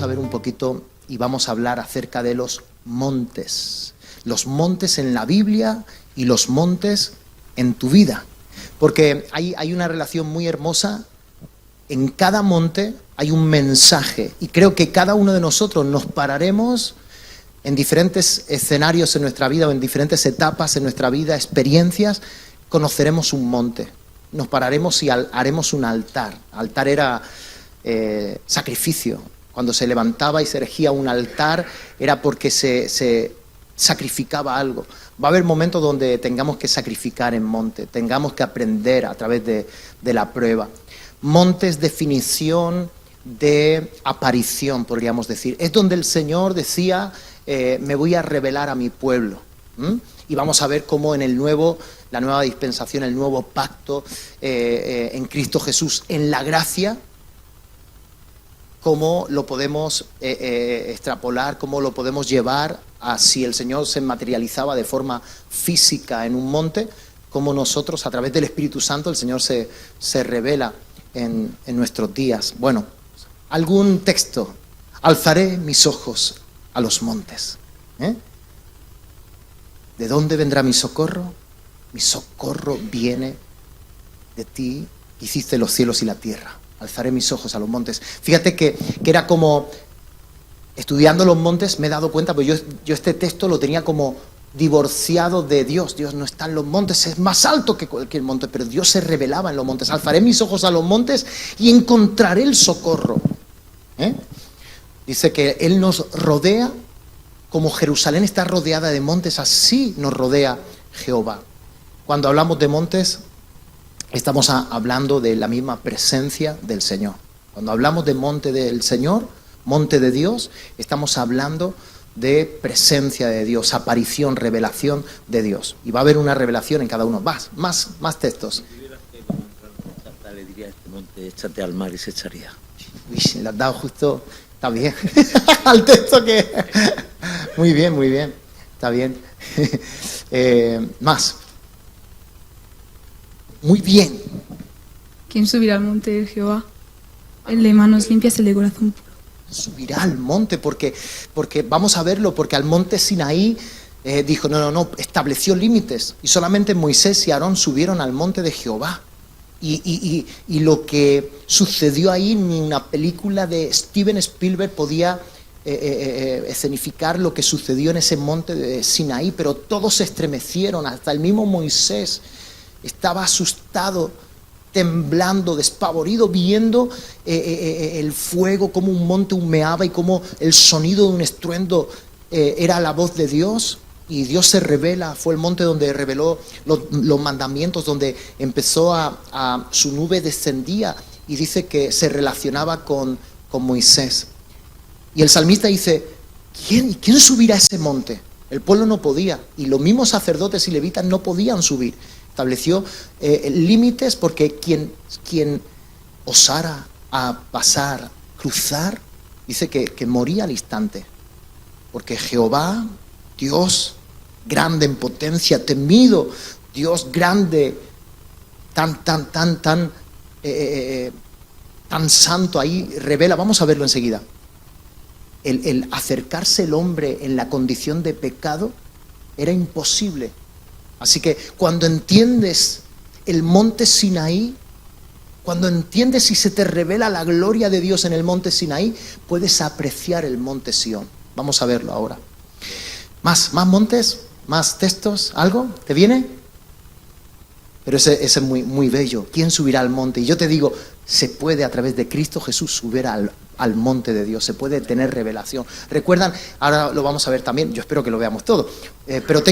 vamos a ver un poquito y vamos a hablar acerca de los montes. Los montes en la Biblia y los montes en tu vida. Porque hay una relación muy hermosa. En cada monte hay un mensaje y creo que cada uno de nosotros nos pararemos en diferentes escenarios en nuestra vida o en diferentes etapas en nuestra vida, experiencias, conoceremos un monte. Nos pararemos y haremos un altar. Altar era sacrificio. Cuando se levantaba y se erigía un altar era porque se sacrificaba algo. Va a haber momentos donde tengamos que sacrificar en monte, tengamos que aprender a través de la prueba. Monte es definición de aparición, podríamos decir. Es donde el Señor decía, me voy a revelar a mi pueblo. Y vamos a ver cómo en la nueva dispensación, el nuevo pacto en Cristo Jesús, en la gracia, cómo lo podemos extrapolar, cómo lo podemos llevar a si el Señor se materializaba de forma física en un monte, cómo nosotros a través del Espíritu Santo el Señor se revela en nuestros días. Bueno, algún texto. Alzaré mis ojos a los montes. ¿De dónde vendrá mi socorro? Mi socorro viene de ti, que hiciste los cielos y la tierra. Alzaré mis ojos a los montes. Fíjate que era como, estudiando los montes me he dado cuenta, pues yo este texto lo tenía como divorciado de Dios. Dios no está en los montes, es más alto que cualquier monte, pero Dios se revelaba en los montes. Alzaré mis ojos a los montes y encontraré el socorro. Dice que Él nos rodea, como Jerusalén está rodeada de montes, así nos rodea Jehová. Cuando hablamos de montes, estamos hablando de la misma presencia del Señor. Cuando hablamos de monte del Señor, monte de Dios, estamos hablando de presencia de Dios, aparición, revelación de Dios. Y va a haber una revelación en cada uno. Más textos. Si tuvieras que encontrar le diría a este monte, échate al mar y se echaría. Uy, le has dado justo, está bien, al texto que... Muy bien, está bien. Más. Muy bien. ¿Quién subirá al monte de Jehová? El de manos limpias, el de corazón puro. Subirá al monte, porque vamos a verlo, porque al monte Sinaí dijo, no, estableció límites. Y solamente Moisés y Aarón subieron al monte de Jehová. Y lo que sucedió ahí, ni una película de Steven Spielberg podía escenificar lo que sucedió en ese monte de Sinaí, pero todos se estremecieron, hasta el mismo Moisés estaba asustado, temblando, despavorido, viendo el fuego, como un monte humeaba y como el sonido de un estruendo era la voz de Dios. Y Dios se revela, fue el monte donde reveló los mandamientos, donde empezó su nube descendía y dice que se relacionaba con Moisés. Y el salmista dice, ¿quién subirá a ese monte? El pueblo no podía, y los mismos sacerdotes y levitas no podían subir. Estableció límites porque quien osara a pasar, cruzar, dice que moría al instante. Porque Jehová, Dios grande en potencia, temido, Dios grande, tan santo, ahí revela, vamos a verlo enseguida. El acercarse el hombre en la condición de pecado era imposible. Así que cuando entiendes el monte Sinaí, cuando entiendes y se te revela la gloria de Dios en el monte Sinaí, puedes apreciar el monte Sión. Vamos a verlo ahora. Más montes, más textos, ¿algo? ¿Te viene? Pero ese es muy bello. ¿Quién subirá al monte? Y yo te digo, se puede a través de Cristo Jesús subir al monte de Dios, se puede tener revelación. ¿Recuerdan? Ahora lo vamos a ver también, yo espero que lo veamos todo. Pero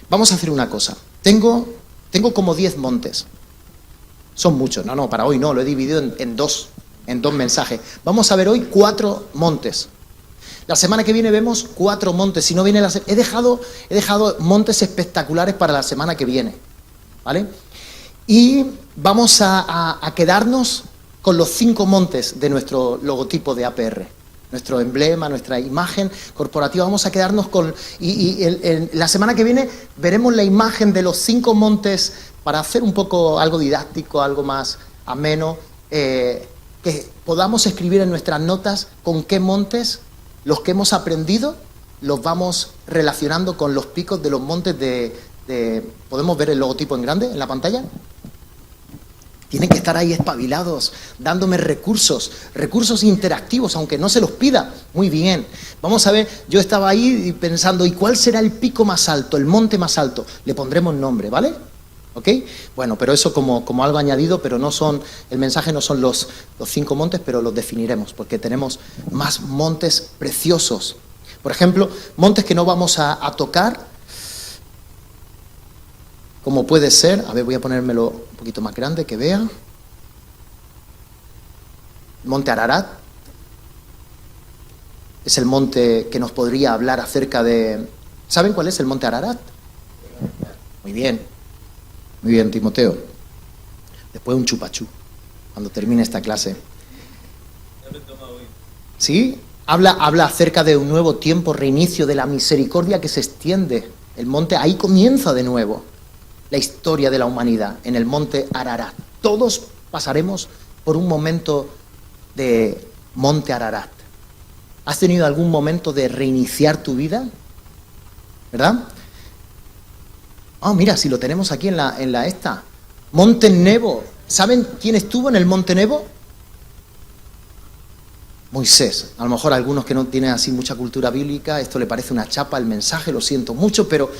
vamos a hacer una cosa. Tengo como 10 montes. Son muchos, no, para hoy no, lo he dividido en dos mensajes. Vamos a ver hoy 4 montes. La semana que viene vemos 4 montes. Si no viene he dejado montes espectaculares para la semana que viene, ¿vale? Y vamos a quedarnos con los 5 montes de nuestro logotipo de APR, nuestro emblema, nuestra imagen corporativa. Vamos a quedarnos con... la semana que viene veremos la imagen de los 5 montes para hacer un poco algo didáctico, algo más ameno, que que podamos escribir en nuestras notas con qué montes, los que hemos aprendido, los vamos relacionando con los picos de los montes ¿podemos ver el logotipo en grande en la pantalla? Tienen que estar ahí espabilados, dándome recursos interactivos, aunque no se los pida. Muy bien. Vamos a ver, yo estaba ahí pensando, ¿y cuál será el pico más alto, el monte más alto? Le pondremos nombre, ¿vale? ¿Ok? Bueno, pero eso como algo añadido, pero no son, el mensaje no son los 5 montes, pero los definiremos, porque tenemos más montes preciosos. Por ejemplo, montes que no vamos a tocar, como puede ser, a ver, voy a ponérmelo un poquito más grande que vea. Monte Ararat es el monte que nos podría hablar acerca de... ¿Saben cuál es el monte Ararat? Muy bien, Timoteo. Después un chupachú, cuando termine esta clase. ¿Sí? Habla acerca de un nuevo tiempo, reinicio de la misericordia que se extiende. El monte, ahí comienza de nuevo la historia de la humanidad, en el monte Ararat. Todos pasaremos por un momento de monte Ararat. ¿Has tenido algún momento de reiniciar tu vida? ¿Verdad? Mira, si lo tenemos aquí en la esta. Monte Nebo. ¿Saben quién estuvo en el monte Nebo? Moisés. A lo mejor a algunos que no tienen así mucha cultura bíblica, esto le parece una chapa el mensaje, lo siento mucho, pero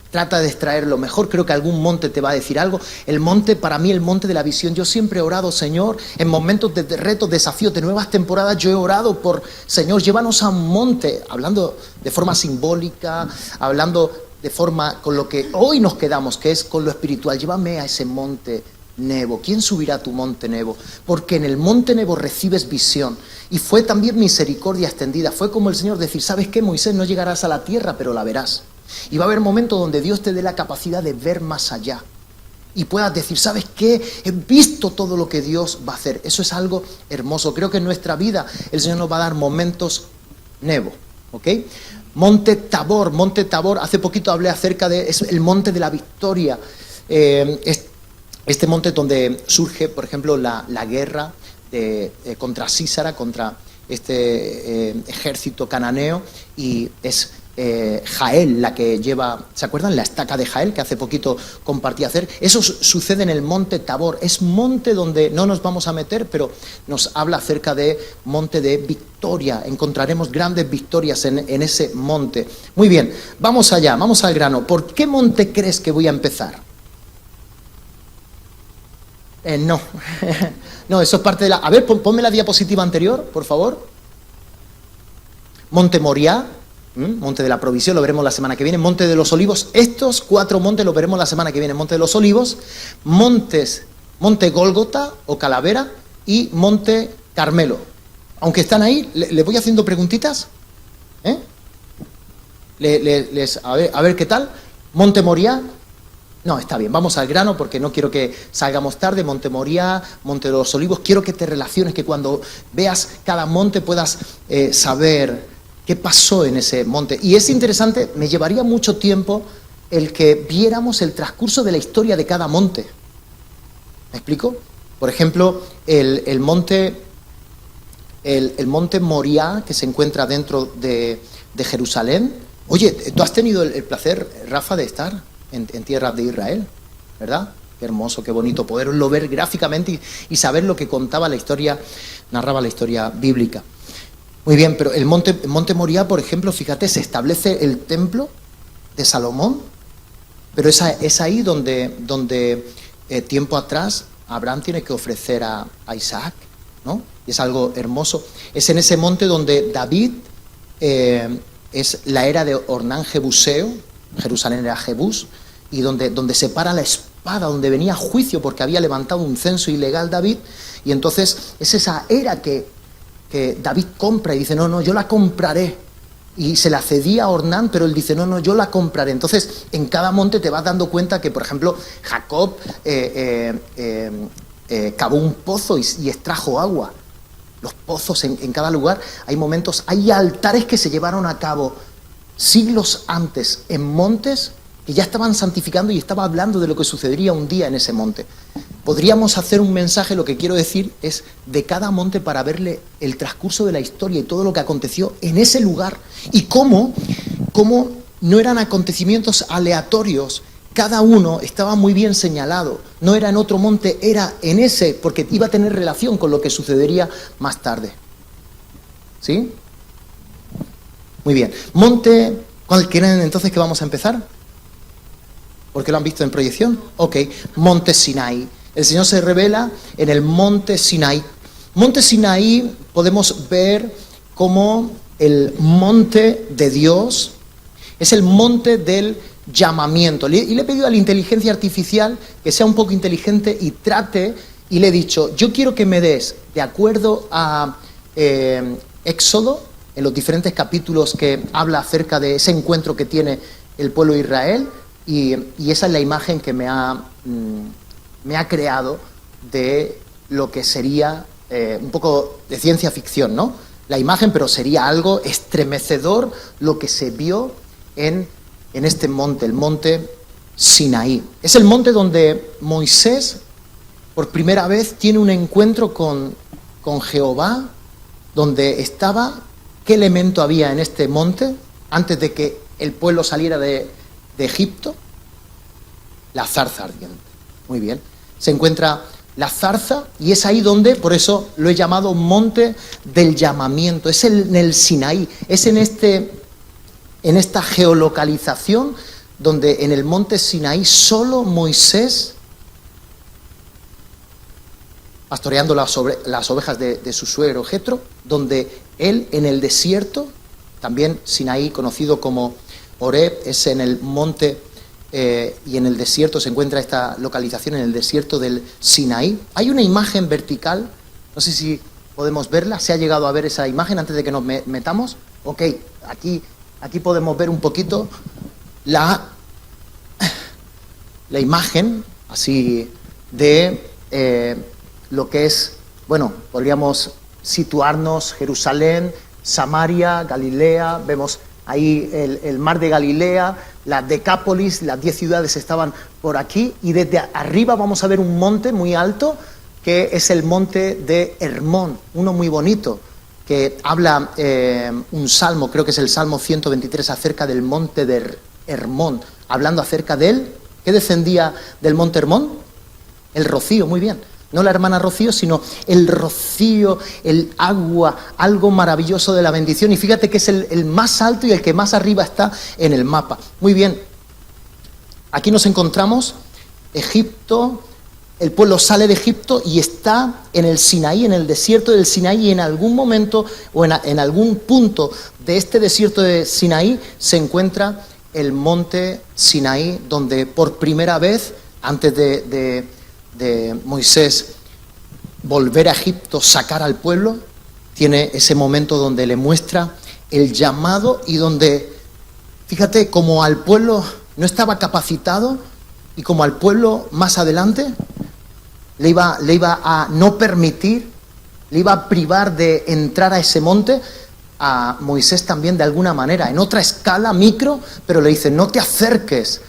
trata de extraerlo mejor. Creo que algún monte te va a decir algo. El monte, para mí, el monte de la visión. Yo siempre he orado, Señor, en momentos de retos, desafíos, de nuevas temporadas, yo he orado por, Señor, llévanos a un monte, hablando de forma simbólica, hablando de forma con lo que hoy nos quedamos, que es con lo espiritual. Llévame a ese monte Nebo. ¿Quién subirá a tu monte Nebo? Porque en el monte Nebo recibes visión. Y fue también misericordia extendida. Fue como el Señor decir, ¿sabes qué, Moisés? No llegarás a la tierra, pero la verás. Y va a haber momentos donde Dios te dé la capacidad de ver más allá. Y puedas decir, ¿sabes qué? He visto todo lo que Dios va a hacer. Eso es algo hermoso. Creo que en nuestra vida el Señor nos va a dar momentos Nebo. ¿Ok? Monte Tabor. Monte Tabor, hace poquito hablé acerca de... Es el monte de la victoria. Este monte donde surge, por ejemplo, la guerra contra Sísara, contra este ejército cananeo, y es Jael la que lleva, ¿se acuerdan? La estaca de Jael, que hace poquito compartí hacer. Eso sucede en el monte Tabor. Es monte donde no nos vamos a meter, pero nos habla acerca de monte de victoria. Encontraremos grandes victorias en ese monte. Muy bien, vamos allá, vamos al grano. ¿Por qué monte crees que voy a empezar? No, no, eso es parte de la... A ver, ponme la diapositiva anterior, por favor. Monte Moriah, monte de la provisión, lo veremos la semana que viene. Monte de los Olivos, estos 4 montes los veremos la semana que viene. Monte de los Olivos, Monte Gólgota o Calavera y Monte Carmelo. Aunque están ahí, les voy haciendo preguntitas. A ver qué tal. Monte Moriah. No, está bien, vamos al grano porque no quiero que salgamos tarde. Monte Moriah, Monte de los Olivos, quiero que te relaciones, que cuando veas cada monte puedas saber qué pasó en ese monte. Y es interesante, me llevaría mucho tiempo el que viéramos el transcurso de la historia de cada monte. ¿Me explico? Por ejemplo, el monte Moriah, que se encuentra dentro de Jerusalén. Oye, ¿tú has tenido el placer, Rafa, de estar en tierras de Israel? ¿Verdad? Qué hermoso, qué bonito poderlo ver gráficamente y saber lo que contaba la historia, narraba la historia bíblica. Muy bien, pero el monte Moriah, por ejemplo, fíjate, se establece el templo de Salomón, pero es ahí donde tiempo atrás Abraham tiene que ofrecer a Isaac, ¿no? Y es algo hermoso. Es en ese monte donde David, es la era de Ornán Jebuseo, Jerusalén era Jebús, y donde se para la espada, donde venía juicio porque había levantado un censo ilegal David, y entonces es esa era que David compra y dice, no, yo la compraré, y se la cedía a Ornán, pero él dice, no, yo la compraré. Entonces en cada monte te vas dando cuenta que, por ejemplo, Jacob cavó un pozo y extrajo agua. Los pozos en cada lugar, hay momentos, hay altares que se llevaron a cabo siglos antes en montes que ya estaban santificando y estaba hablando de lo que sucedería un día en ese monte. Podríamos hacer un mensaje, lo que quiero decir es de cada monte para verle el transcurso de la historia y todo lo que aconteció en ese lugar y cómo no eran acontecimientos aleatorios, cada uno estaba muy bien señalado, no era en otro monte, era en ese, porque iba a tener relación con lo que sucedería más tarde. ¿Sí? Muy bien. Monte, ¿cuál quieren entonces que vamos a empezar? ¿Porque lo han visto en proyección? Ok, Monte Sinaí. El Señor se revela en el Monte Sinaí. Monte Sinaí podemos ver como el monte de Dios, es el monte del llamamiento. Y le he pedido a la inteligencia artificial que sea un poco inteligente y trate, y le he dicho, yo quiero que me des, de acuerdo a Éxodo, en los diferentes capítulos que habla acerca de ese encuentro que tiene el pueblo de Israel, y esa es la imagen que me ha creado de lo que sería un poco de ciencia ficción, ¿no? La imagen, pero sería algo estremecedor lo que se vio en este monte, el monte Sinaí. Es el monte donde Moisés por primera vez tiene un encuentro con Jehová, donde estaba, ¿qué elemento había en este monte antes de que el pueblo saliera de Egipto? La zarza ardiente. Muy bien. Se encuentra la zarza y es ahí donde, por eso lo he llamado monte del llamamiento. Es en el Sinaí, es en esta geolocalización donde en el monte Sinaí solo Moisés, pastoreando las ovejas de su suegro Jetro, donde él en el desierto, también Sinaí conocido como Horeb, es en el monte y en el desierto se encuentra esta localización, en el desierto del Sinaí. Hay una imagen vertical, no sé si podemos verla, ¿se ha llegado a ver esa imagen antes de que nos metamos? Ok, aquí podemos ver un poquito la imagen, así, de lo que es, bueno, podríamos situarnos Jerusalén, Samaria, Galilea, vemos ahí el mar de Galilea, la Decápolis, las 10 ciudades estaban por aquí, y desde arriba vamos a ver un monte muy alto, que es el monte de Hermón, uno muy bonito, que habla un salmo, creo que es el Salmo 123, acerca del monte de Hermón, hablando acerca de él. ¿Qué descendía del monte Hermón? El rocío, muy bien. No la hermana Rocío, sino el rocío, el agua, algo maravilloso de la bendición. Y fíjate que es el más alto y el que más arriba está en el mapa. Muy bien. Aquí nos encontramos Egipto. El pueblo sale de Egipto y está en el Sinaí, en el desierto del Sinaí, y en algún momento o en algún punto de este desierto de Sinaí se encuentra el monte Sinaí, donde por primera vez, antes de Moisés volver a Egipto, sacar al pueblo, tiene ese momento donde le muestra el llamado y donde, fíjate, como al pueblo no estaba capacitado y como al pueblo más adelante le iba a no permitir, le iba a privar de entrar a ese monte, a Moisés también de alguna manera, en otra escala micro, pero le dice, no te acerques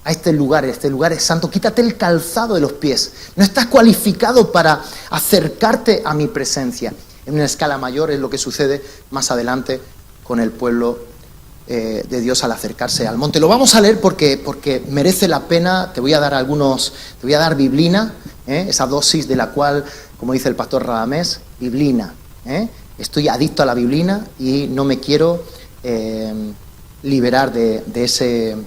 a este lugar es santo, quítate el calzado de los pies, no estás cualificado para acercarte a mi presencia. En una escala mayor es lo que sucede más adelante con el pueblo de Dios al acercarse al monte. Lo vamos a leer porque merece la pena. Te voy a dar biblina, esa dosis de la cual, como dice el pastor Radamés, biblina. Estoy adicto a la biblina y no me quiero liberar de ese,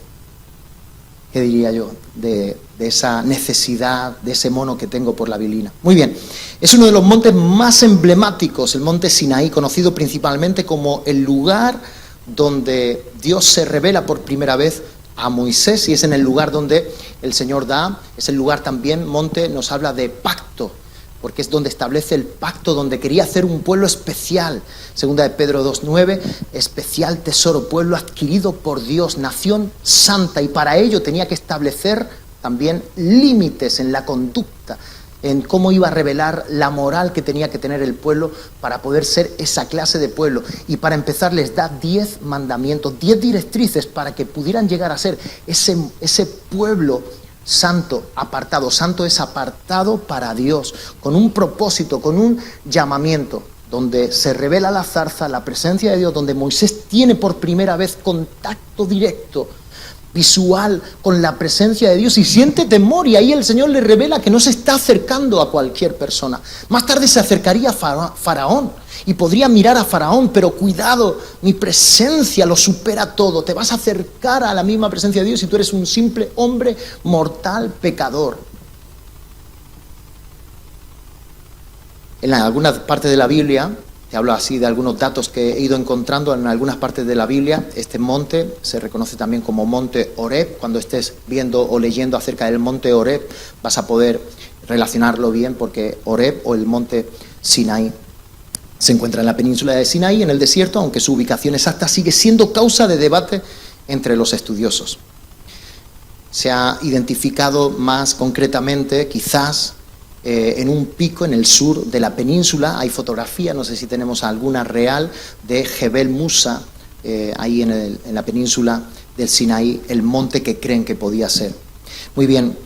¿qué diría yo? De esa necesidad, de ese mono que tengo por la biblina. Muy bien, es uno de los montes más emblemáticos, el monte Sinaí, conocido principalmente como el lugar donde Dios se revela por primera vez a Moisés, y es en el lugar donde el Señor es el lugar también, monte, nos habla de pacto, porque es donde establece el pacto, donde quería hacer un pueblo especial. Segunda de Pedro 2:9, especial tesoro, pueblo adquirido por Dios, nación santa, y para ello tenía que establecer también límites en la conducta. en cómo iba a revelar la moral que tenía que tener el pueblo para poder ser esa clase de pueblo. Y para empezar les da 10 mandamientos, 10 directrices para que pudieran llegar a ser ese pueblo santo, apartado. Santo es apartado para Dios, con un propósito, con un llamamiento, donde se revela la zarza, la presencia de Dios, donde Moisés tiene por primera vez contacto directo, visual, con la presencia de Dios y siente temor, y ahí el Señor le revela que no se está acercando a cualquier persona. Más tarde se acercaría a Faraón y podría mirar a Faraón, pero cuidado, mi presencia lo supera todo. Te vas a acercar a la misma presencia de Dios y tú eres un simple hombre mortal, pecador. En algunas partes de la Biblia, te hablo así de algunos datos que he ido encontrando en algunas partes de la Biblia. Este monte se reconoce también como monte Horeb. Cuando estés viendo o leyendo acerca del monte Horeb, vas a poder relacionarlo bien, porque Horeb, o el monte Sinaí, se encuentra en la península de Sinaí, en el desierto, aunque su ubicación exacta sigue siendo causa de debate entre los estudiosos. Se ha identificado más concretamente, quizás, en un pico en el sur de la península. Hay fotografía, no sé si tenemos alguna real, de Jebel Musa, ahí en la península del Sinaí, el monte que creen que podía ser. Muy bien.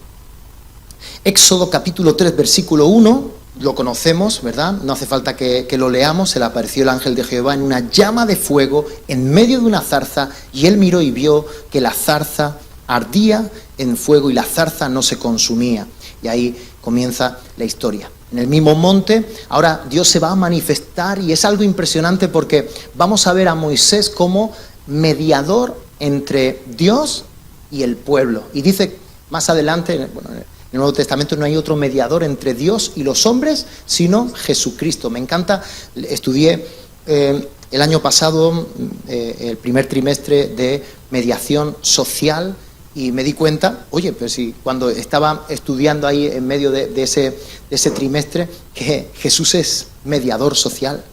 Éxodo capítulo 3, versículo 1, lo conocemos, ¿verdad? No hace falta que lo leamos. Se le apareció el ángel de Jehová en una llama de fuego en medio de una zarza, y él miró y vio que la zarza ardía en fuego y la zarza no se consumía. Y ahí comienza la historia. En el mismo monte, ahora Dios se va a manifestar, y es algo impresionante porque vamos a ver a Moisés como mediador entre Dios y el pueblo. Y dice más adelante, bueno, en el Nuevo Testamento no hay otro mediador entre Dios y los hombres, sino Jesucristo. Me encanta, estudié el año pasado el primer trimestre de mediación social, y me di cuenta, oye, pues sí, cuando estaba estudiando ahí en medio de ese trimestre, que Jesús es mediador social,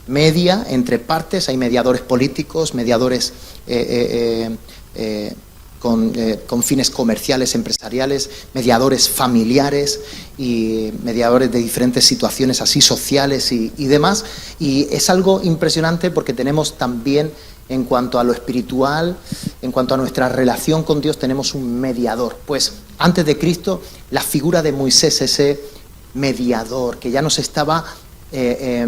media entre partes. Hay mediadores políticos, mediadores con fines comerciales, empresariales, mediadores familiares y mediadores de diferentes situaciones así sociales y demás. Y es algo impresionante porque tenemos también, en cuanto a lo espiritual, en cuanto a nuestra relación con Dios, tenemos un mediador. Pues antes de Cristo, la figura de Moisés, ese mediador, que ya nos estaba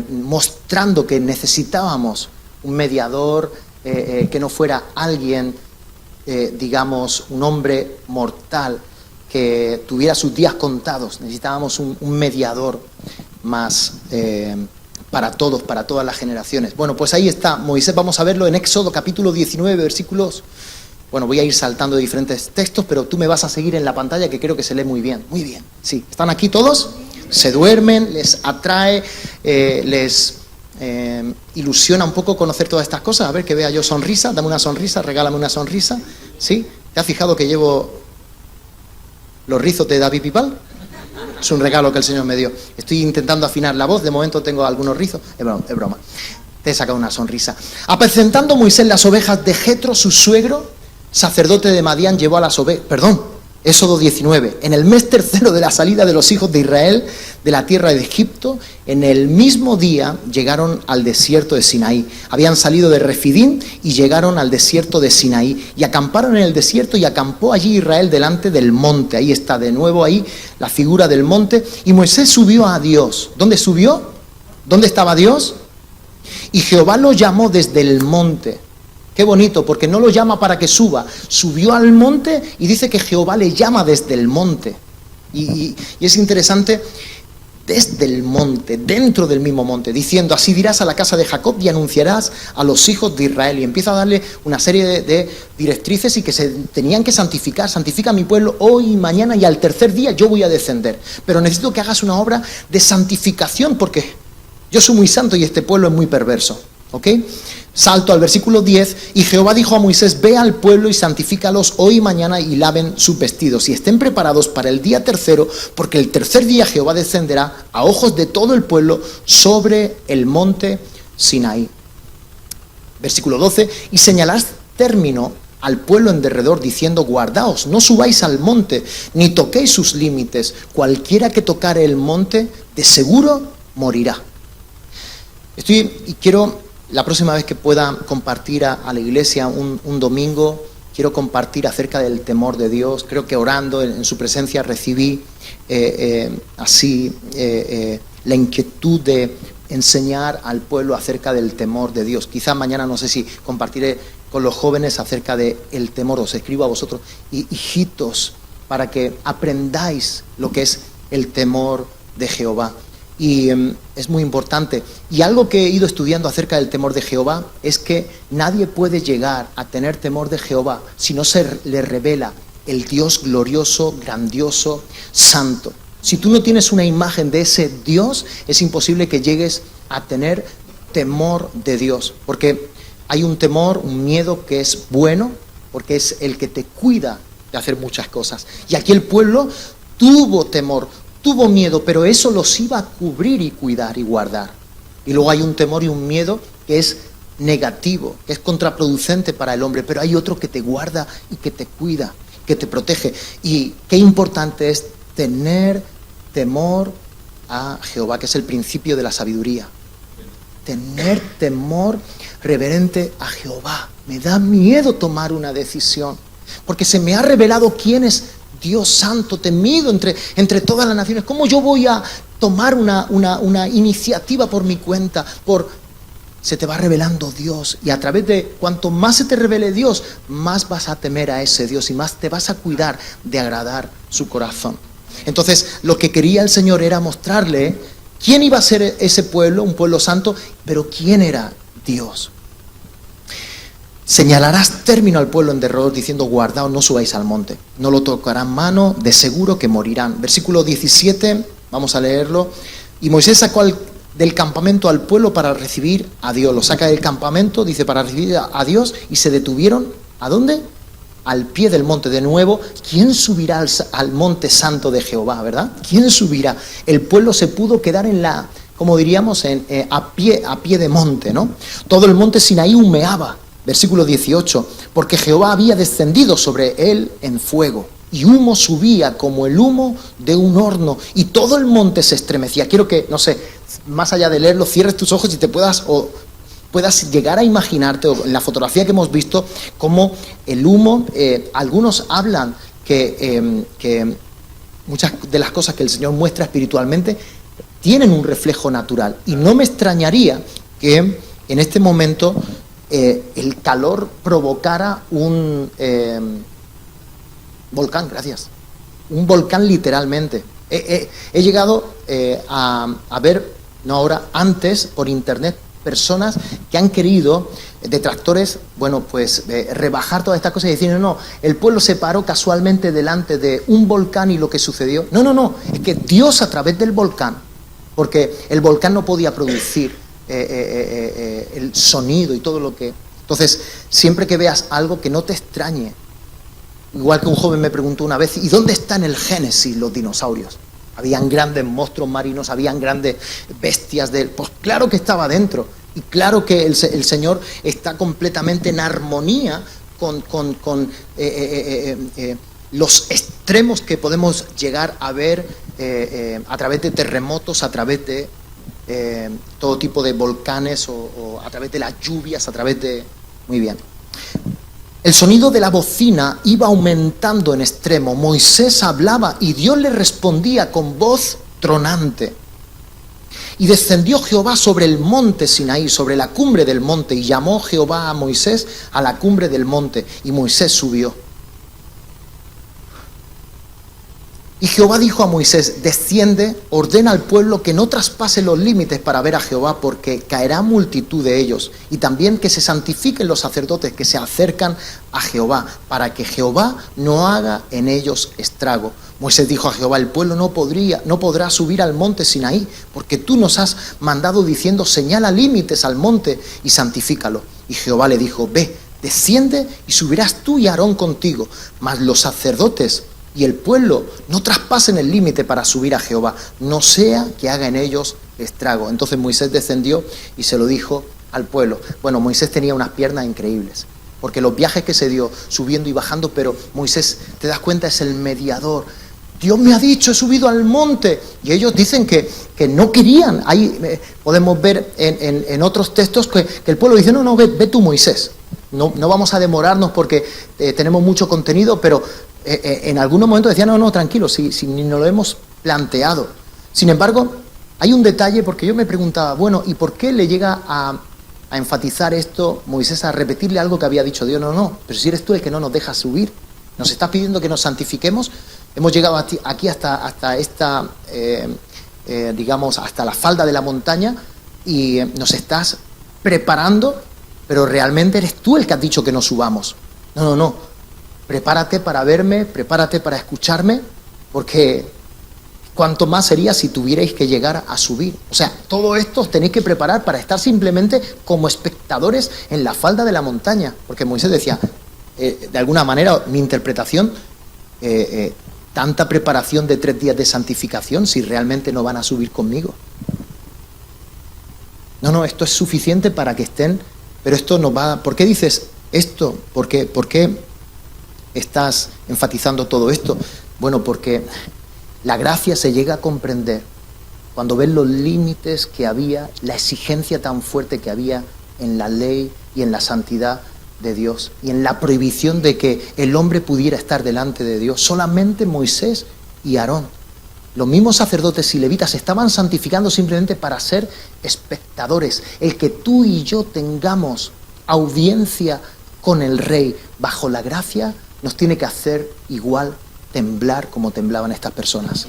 mostrando que necesitábamos un mediador que no fuera alguien, digamos, un hombre mortal que tuviera sus días contados. Necesitábamos un mediador más para todos, para todas las generaciones. Bueno, pues ahí está Moisés. Vamos a verlo en Éxodo capítulo 19, versículos. Bueno, voy a ir saltando de diferentes textos, pero tú me vas a seguir en la pantalla, que creo que se lee muy bien. Muy bien, sí. ¿Están aquí todos? Se duermen, les atrae, les ilusiona un poco conocer todas estas cosas. A ver, que vea yo sonrisa. Dame una sonrisa, regálame una sonrisa. ¿Sí? ¿Te has fijado que llevo los rizos de David Pipal? Es un regalo que el Señor me dio. Estoy intentando afinar la voz, de momento tengo algunos rizos. Es broma. Te he sacado una sonrisa. Apacentando Moisés las ovejas de Jetro, su suegro, sacerdote de Madián, llevó a las ovejas. Éxodo 19. En el mes tercero de la salida de los hijos de Israel de la tierra de Egipto, en el mismo día llegaron al desierto de Sinaí. Habían salido de Refidín y llegaron al desierto de Sinaí. Y acamparon en el desierto, y acampó allí Israel delante del monte. Ahí está de nuevo ahí la figura del monte. Y Moisés subió a Dios. ¿Dónde subió? ¿Dónde estaba Dios? Y Jehová lo llamó desde el monte. Qué bonito, porque no lo llama para que suba. Subió al monte y dice que Jehová le llama desde el monte. Y es interesante, desde el monte, dentro del mismo monte, diciendo: así dirás a la casa de Jacob y anunciarás a los hijos de Israel. Y empieza a darle una serie de directrices, y que se tenían que santificar. Santifica a mi pueblo hoy y mañana, y al tercer día yo voy a descender. Pero necesito que hagas una obra de santificación, porque yo soy muy santo y este pueblo es muy perverso. ¿Ok? Salto al versículo 10. Y Jehová dijo a Moisés: ve al pueblo y santifícalos hoy y mañana, y laven sus vestidos, y estén preparados para el día tercero, porque el tercer día Jehová descenderá a ojos de todo el pueblo sobre el monte Sinaí. Versículo 12. Y señalás término al pueblo en derredor, diciendo: guardaos, no subáis al monte, ni toquéis sus límites. Cualquiera que tocare el monte, de seguro morirá. Quiero, la próxima vez que pueda compartir a la iglesia un domingo, quiero compartir acerca del temor de Dios. Creo que orando en su presencia recibí la inquietud de enseñar al pueblo acerca del temor de Dios. Quizás mañana, no sé si compartiré con los jóvenes acerca del temor. Os escribo a vosotros, hijitos, para que aprendáis lo que es el temor de Jehová. Y es muy importante. Y algo que he ido estudiando acerca del temor de Jehová es que nadie puede llegar a tener temor de Jehová si no se le revela el Dios glorioso, grandioso, santo. Si tú no tienes una imagen de ese Dios, es imposible que llegues a tener temor de Dios. Porque hay un temor, un miedo que es bueno, porque es el que te cuida de hacer muchas cosas. Y aquí el pueblo tuvo temor, tuvo miedo, pero eso los iba a cubrir y cuidar y guardar. Y luego hay un temor y un miedo que es negativo, que es contraproducente para el hombre, pero hay otro que te guarda y que te cuida, que te protege. Y qué importante es tener temor a Jehová, que es el principio de la sabiduría. Tener temor reverente a Jehová. Me da miedo tomar una decisión, porque se me ha revelado quién es Dios santo, temido entre todas las naciones. ¿Cómo yo voy a tomar una iniciativa por mi cuenta? Se te va revelando Dios, y a través de cuanto más se te revele Dios, más vas a temer a ese Dios y más te vas a cuidar de agradar su corazón. Entonces, lo que quería el Señor era mostrarle quién iba a ser ese pueblo, un pueblo santo, pero quién era Dios. Señalarás término al pueblo en derredor, diciendo: guardaos, no subáis al monte, no lo tocarán mano, de seguro que morirán. Versículo 17, vamos a leerlo. Y Moisés sacó del campamento al pueblo para recibir a Dios. Lo saca del campamento, dice, para recibir a Dios, y se detuvieron, ¿a dónde? Al pie del monte. De nuevo, ¿quién subirá al monte santo de Jehová, verdad? ¿Quién subirá? El pueblo se pudo quedar como diríamos, a pie de monte, ¿no? Todo el monte Sinaí humeaba. Versículo 18, porque Jehová había descendido sobre él en fuego, y humo subía como el humo de un horno, y todo el monte se estremecía. Quiero que, no sé, más allá de leerlo, cierres tus ojos y te puedas llegar a imaginarte, o en la fotografía que hemos visto, como el humo, algunos hablan que muchas de las cosas que el Señor muestra espiritualmente tienen un reflejo natural, y no me extrañaría que en este momento el calor provocara un volcán, gracias, un volcán literalmente. He llegado a ver, no ahora, antes por internet, personas que han querido, detractores, rebajar todas estas cosas y decir: no, el pueblo se paró casualmente delante de un volcán y lo que sucedió. No, es que Dios a través del volcán, porque el volcán no podía producir el sonido y todo lo que... Entonces, siempre que veas algo, que no te extrañe. Igual que un joven me preguntó una vez: ¿y dónde están en el Génesis los dinosaurios? Habían grandes monstruos marinos, habían grandes bestias pues claro que estaba dentro, y claro que el Señor está completamente en armonía con los extremos que podemos llegar a ver a través de terremotos, a través de todo tipo de volcanes, o a través de las lluvias, a través de... Muy bien. El sonido de la bocina iba aumentando en extremo. Moisés hablaba y Dios le respondía con voz tronante. Y descendió Jehová sobre el monte Sinaí, sobre la cumbre del monte, y llamó Jehová a Moisés a la cumbre del monte, y Moisés subió. Y Jehová dijo a Moisés: desciende, ordena al pueblo que no traspase los límites para ver a Jehová, porque caerá multitud de ellos, y también que se santifiquen los sacerdotes que se acercan a Jehová, para que Jehová no haga en ellos estrago. Moisés dijo a Jehová: el pueblo no podrá subir al monte Sinaí, porque tú nos has mandado diciendo: señala límites al monte y santifícalo. Y Jehová le dijo: ve, desciende, y subirás tú y Aarón contigo, mas los sacerdotes y el pueblo no traspasen el límite para subir a Jehová, no sea que haga en ellos estrago. Entonces Moisés descendió y se lo dijo al pueblo. Bueno, Moisés tenía unas piernas increíbles. porque los viajes que se dio, subiendo y bajando, pero Moisés, te das cuenta, es el mediador. Dios me ha dicho, he subido al monte. Y ellos dicen que no querían. Ahí podemos ver en otros textos que el pueblo dice, no, ve tú, Moisés. No vamos a demorarnos porque tenemos mucho contenido, pero en algunos momentos decían, no, tranquilo, si ni nos lo hemos planteado. Sin embargo, hay un detalle, porque yo me preguntaba, bueno, ¿y por qué le llega a enfatizar esto Moisés, a repetirle algo que había dicho Dios? No, pero si eres tú el que no nos dejas subir, nos estás pidiendo que nos santifiquemos. Hemos llegado aquí hasta esta, digamos, hasta la falda de la montaña y nos estás preparando, pero realmente eres tú el que has dicho que no subamos. No. Prepárate para verme, prepárate para escucharme, porque cuánto más sería si tuvierais que llegar a subir. O sea, todo esto os tenéis que preparar para estar simplemente como espectadores en la falda de la montaña. Porque Moisés decía, de alguna manera, mi interpretación, tanta preparación de 3 días de santificación si realmente no van a subir conmigo. No, esto es suficiente para que estén, pero esto no va. ¿Por qué dices esto? ¿Por qué estás enfatizando todo esto? Bueno, porque la gracia se llega a comprender cuando ves los límites que había, la exigencia tan fuerte que había en la ley y en la santidad de Dios y en la prohibición de que el hombre pudiera estar delante de Dios. Solamente Moisés y Aarón. Los mismos sacerdotes y levitas estaban santificando simplemente para ser espectadores. El que tú y yo tengamos audiencia con el Rey bajo la gracia nos tiene que hacer igual temblar como temblaban estas personas.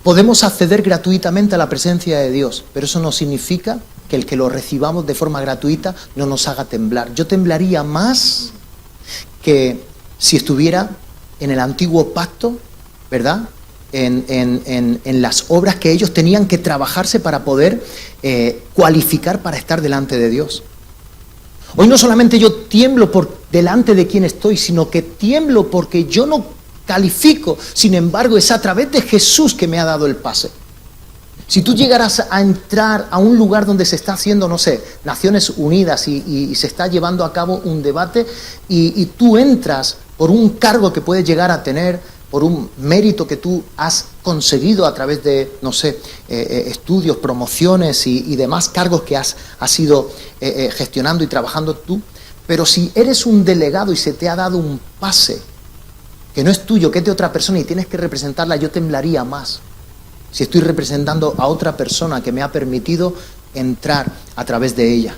Podemos acceder gratuitamente a la presencia de Dios, pero eso no significa que el que lo recibamos de forma gratuita no nos haga temblar. Yo temblaría más que si estuviera en el antiguo pacto, ¿verdad? En las obras que ellos tenían que trabajarse para poder cualificar para estar delante de Dios. Hoy no solamente yo tiemblo por delante de quien estoy, sino que tiemblo porque yo no califico. Sin embargo, es a través de Jesús que me ha dado el pase. Si tú llegaras a entrar a un lugar donde se está haciendo, no sé, Naciones Unidas y se está llevando a cabo un debate y tú entras por un cargo que puedes llegar a tener, por un mérito que tú has conseguido a través de, no sé, estudios, promociones y demás cargos que has ido gestionando y trabajando tú, pero si eres un delegado y se te ha dado un pase que no es tuyo, que es de otra persona y tienes que representarla, yo temblaría más si estoy representando a otra persona que me ha permitido entrar a través de ella.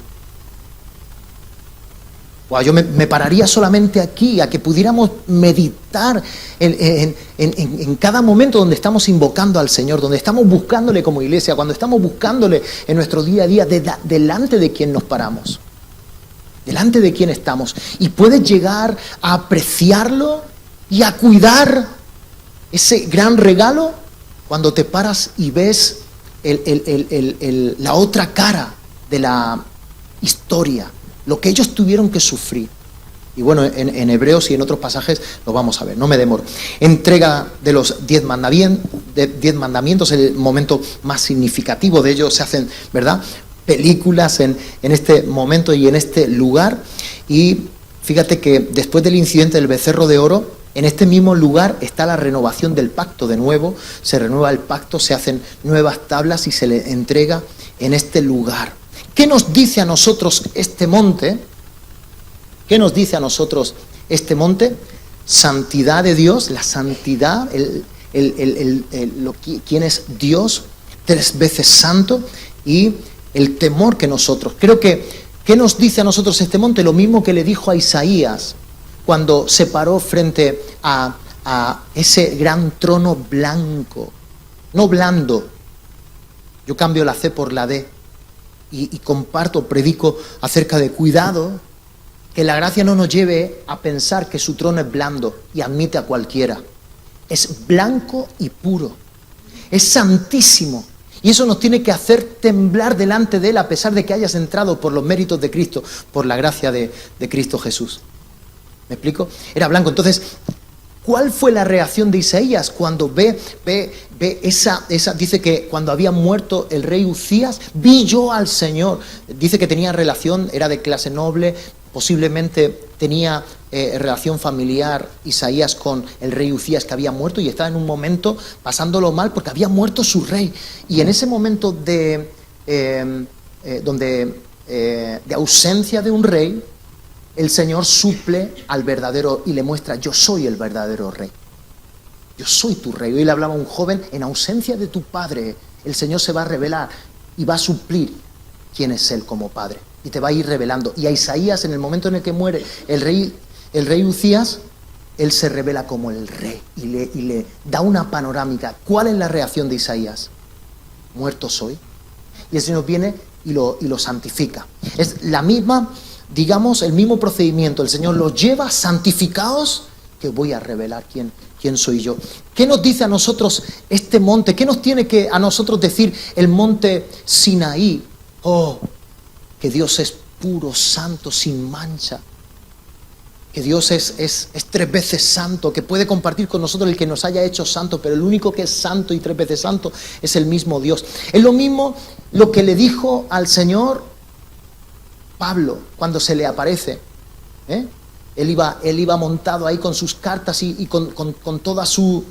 Wow, yo me pararía solamente aquí, a que pudiéramos meditar en cada momento donde estamos invocando al Señor, donde estamos buscándole como iglesia, cuando estamos buscándole en nuestro día a día, delante de quien nos paramos, delante de quien estamos. Y puedes llegar a apreciarlo y a cuidar ese gran regalo cuando te paras y ves la otra cara de la historia, lo que ellos tuvieron que sufrir. Y bueno, en Hebreos y en otros pasajes lo vamos a ver, no me demoro. Entrega de los 10 mandamientos, el momento más significativo de ellos. Se hacen, ¿verdad?, películas en este momento y en este lugar. Y fíjate que después del incidente del becerro de oro, en este mismo lugar está la renovación del pacto. De nuevo se renueva el pacto, se hacen nuevas tablas y se le entrega en este lugar. ¿Qué nos dice a nosotros este monte? ¿Qué nos dice a nosotros este monte? Santidad de Dios, la santidad, quién es Dios, 3 veces santo, y el temor que nosotros. Creo que, ¿qué nos dice a nosotros este monte? Lo mismo que le dijo a Isaías cuando se paró frente a ese gran trono blanco, no blando. Yo cambio la C por la D. Y comparto, predico acerca de cuidado, que la gracia no nos lleve a pensar que su trono es blando y admite a cualquiera. Es blanco y puro, es santísimo, y eso nos tiene que hacer temblar delante de Él, a pesar de que hayas entrado por los méritos de Cristo, por la gracia de Cristo Jesús. ¿Me explico? Era blanco. Entonces, ¿cuál fue la reacción de Isaías cuando ve esa? Dice que cuando había muerto el rey Uzías, vi yo al Señor. Dice que tenía relación, era de clase noble, posiblemente tenía relación familiar Isaías con el rey Uzías, que había muerto y estaba en un momento pasándolo mal porque había muerto su rey. Y en ese momento de ausencia de un rey, el Señor suple al verdadero y le muestra: yo soy el verdadero rey, yo soy tu rey. Hoy le hablaba a un joven: en ausencia de tu padre, el Señor se va a revelar y va a suplir quién es Él como padre, y te va a ir revelando. Y a Isaías, en el momento en el que muere el rey Uzías, Él se revela como el rey y le da una panorámica. ¿Cuál es la reacción de Isaías? Muerto soy. Y el Señor viene y lo santifica. Es la misma, digamos, el mismo procedimiento. El Señor los lleva santificados, que voy a revelar quién soy yo. ¿Qué nos dice a nosotros este monte? ¿Qué nos tiene que a nosotros decir el monte Sinaí? Oh, que Dios es puro, santo, sin mancha. Que Dios es 3 veces santo, que puede compartir con nosotros el que nos haya hecho santo, pero el único que es santo y 3 veces santo es el mismo Dios. Es lo mismo lo que le dijo al Señor Pablo cuando se le aparece. Él iba montado ahí con sus cartas y con toda su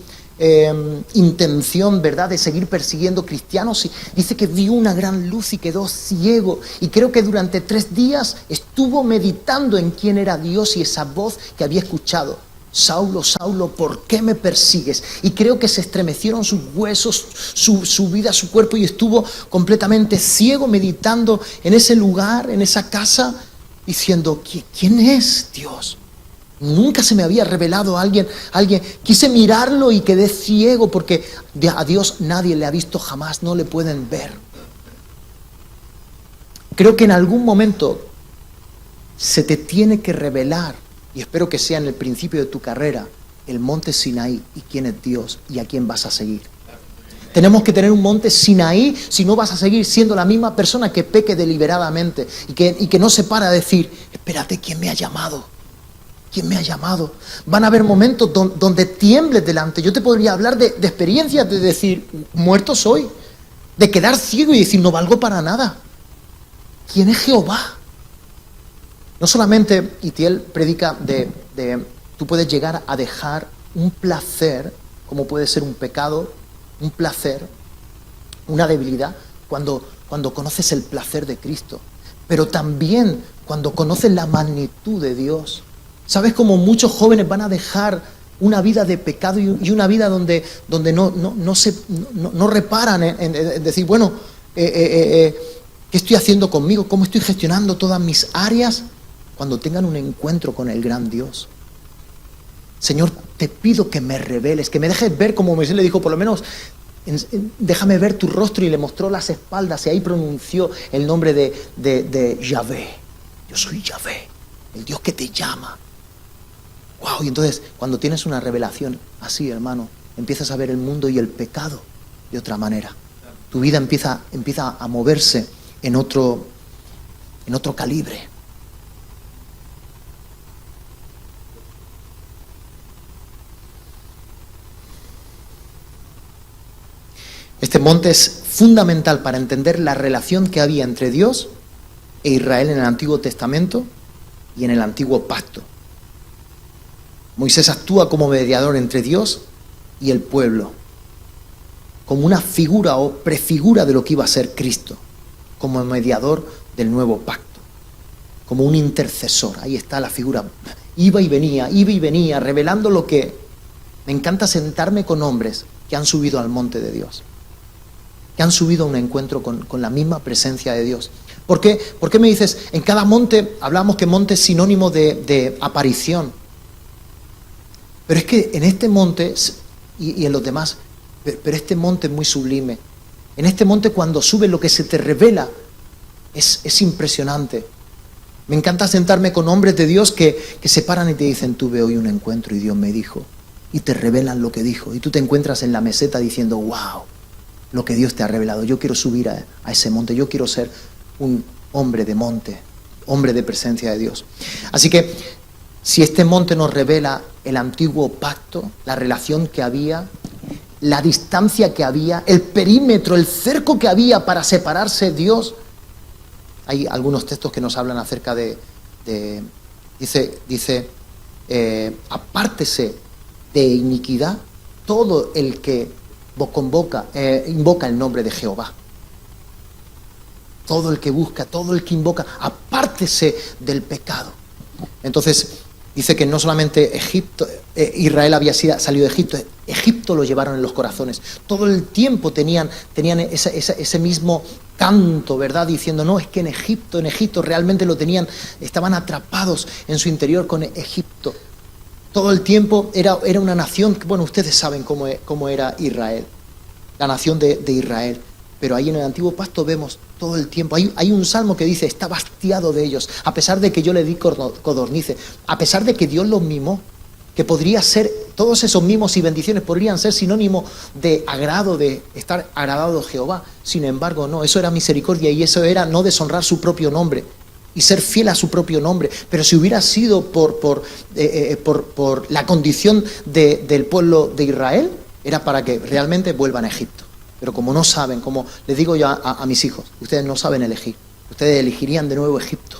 intención, ¿verdad?, de seguir persiguiendo cristianos. Y dice que vio una gran luz y quedó ciego. Y creo que durante 3 días estuvo meditando en quién era Dios y esa voz que había escuchado: Saulo, Saulo, ¿por qué me persigues? Y creo que se estremecieron sus huesos, su vida, su cuerpo, y estuvo completamente ciego meditando en ese lugar, en esa casa, diciendo: ¿quién es Dios? Nunca se me había revelado alguien. Quise mirarlo y quedé ciego, porque a Dios nadie le ha visto jamás, no le pueden ver. Creo que en algún momento se te tiene que revelar, y espero que sea en el principio de tu carrera, el monte Sinaí y quién es Dios y a quién vas a seguir. Tenemos que tener un monte Sinaí, si no vas a seguir siendo la misma persona que peque deliberadamente y que no se para a decir: espérate, ¿quién me ha llamado? ¿Quién me ha llamado? Van a haber momentos donde tiembles delante. Yo te podría hablar de experiencias de decir: muerto soy, de quedar ciego y decir: no valgo para nada. ¿Quién es Jehová? No solamente Itiel predica tú puedes llegar a dejar un placer, como puede ser un pecado, un placer, una debilidad, cuando conoces el placer de Cristo, pero también cuando conoces la magnitud de Dios. ¿Sabes cómo muchos jóvenes van a dejar una vida de pecado y una vida donde no reparan en decir: bueno, ¿qué estoy haciendo conmigo? ¿Cómo estoy gestionando todas mis áreas? Cuando tengan un encuentro con el gran Dios. Señor, te pido que me reveles, que me dejes ver, como Moisés le dijo, por lo menos déjame ver tu rostro, y le mostró las espaldas, y ahí pronunció el nombre de Yahvé. Yo soy Yahvé, el Dios que te llama. Wow, y entonces cuando tienes una revelación así, hermano, empiezas a ver el mundo y el pecado de otra manera. Tu vida empieza a moverse en otro calibre. Este monte es fundamental para entender la relación que había entre Dios e Israel en el Antiguo Testamento y en el Antiguo Pacto. Moisés actúa como mediador entre Dios y el pueblo, como una figura o prefigura de lo que iba a ser Cristo, como mediador del nuevo pacto, como un intercesor. Ahí está la figura. Iba y venía, revelando lo que... Me encanta sentarme con hombres que han subido al monte de Dios, que han subido a un encuentro con la misma presencia de Dios. ¿Por qué? ¿Por qué me dices? En cada monte, hablamos que monte es sinónimo de aparición. Pero es que en este monte y en los demás, pero este monte es muy sublime. En este monte, cuando subes, lo que se te revela es impresionante. Me encanta sentarme con hombres de Dios que se paran y te dicen: tuve hoy un encuentro y Dios me dijo, y te revelan lo que dijo, y tú te encuentras en la meseta diciendo: wow, lo que Dios te ha revelado. Yo quiero subir a ese monte, yo quiero ser un hombre de monte, hombre de presencia de Dios. Así que si este monte nos revela el antiguo pacto, la relación que había, la distancia que había, el perímetro, el cerco que había para separarse Dios. Hay algunos textos que nos hablan acerca de dice, apártese de iniquidad todo el que invoca el nombre de Jehová. Todo el que busca, todo el que invoca, apártese del pecado. Entonces, dice que no solamente Israel había salido de Egipto, Egipto lo llevaron en los corazones. Todo el tiempo tenían ese mismo canto, ¿verdad? Diciendo, no, es que en Egipto realmente lo tenían, estaban atrapados en su interior con Egipto. Todo el tiempo era una nación, bueno, ustedes saben cómo era Israel, la nación de Israel. Pero ahí en el Antiguo Pacto vemos todo el tiempo. Hay un salmo que dice, está hastiado de ellos, a pesar de que yo le di codornices, a pesar de que Dios los mimó, que podría ser, todos esos mimos y bendiciones podrían ser sinónimo de agrado, de estar agradado de Jehová. Sin embargo, no, eso era misericordia y eso era no deshonrar su propio nombre y ser fiel a su propio nombre. Pero si hubiera sido por la condición del pueblo de Israel, era para que realmente vuelvan a Egipto. Pero como no saben, como les digo yo a mis hijos, ustedes no saben elegir. Ustedes elegirían de nuevo Egipto.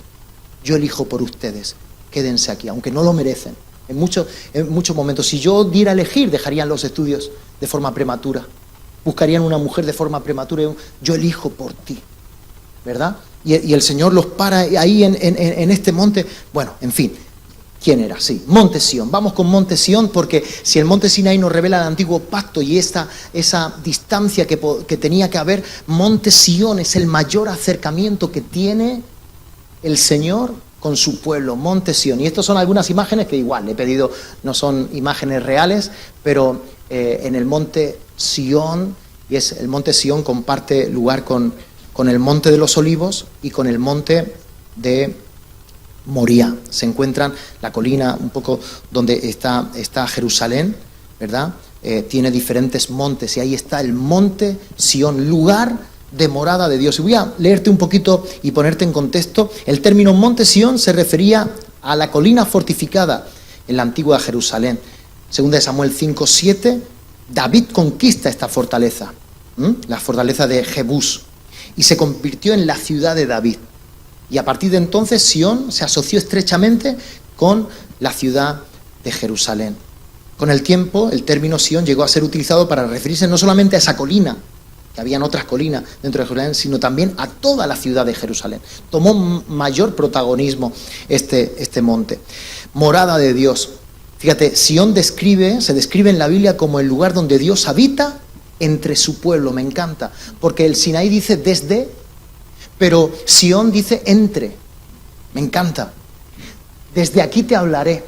Yo elijo por ustedes. Quédense aquí, aunque no lo merecen. En muchos momentos, si yo diera a elegir, dejarían los estudios de forma prematura. Buscarían una mujer de forma prematura. Yo elijo por ti, ¿verdad? Y el Señor los para ahí en este monte. Bueno, en fin. ¿Quién era? Sí, Monte Sión. Vamos con Monte Sión, porque si el Monte Sinaí nos revela el antiguo pacto y esa distancia que tenía que haber, Monte Sión es el mayor acercamiento que tiene el Señor con su pueblo, Monte Sión. Y estas son algunas imágenes que igual he pedido, no son imágenes reales, pero en el Monte Sión, y el Monte Sión comparte lugar con el Monte de los Olivos y con el Monte de Moría. Se encuentran la colina un poco donde está Jerusalén, ¿verdad? Tiene diferentes montes y ahí está el Monte Sión, lugar de morada de Dios. Y voy a leerte un poquito y ponerte en contexto. El término Monte Sión se refería a la colina fortificada en la antigua Jerusalén. Según de Samuel 5:7, David conquista esta fortaleza, la fortaleza de Jebús, y se convirtió en la ciudad de David. Y a partir de entonces Sión se asoció estrechamente con la ciudad de Jerusalén. Con el tiempo, el término Sión llegó a ser utilizado para referirse no solamente a esa colina, que habían otras colinas dentro de Jerusalén, sino también a toda la ciudad de Jerusalén. Tomó mayor protagonismo este monte. Morada de Dios. Fíjate, Sión se describe en la Biblia como el lugar donde Dios habita entre su pueblo. Me encanta, porque el Sinaí dice desde, pero Sión dice entre. Me encanta. Desde aquí te hablaré.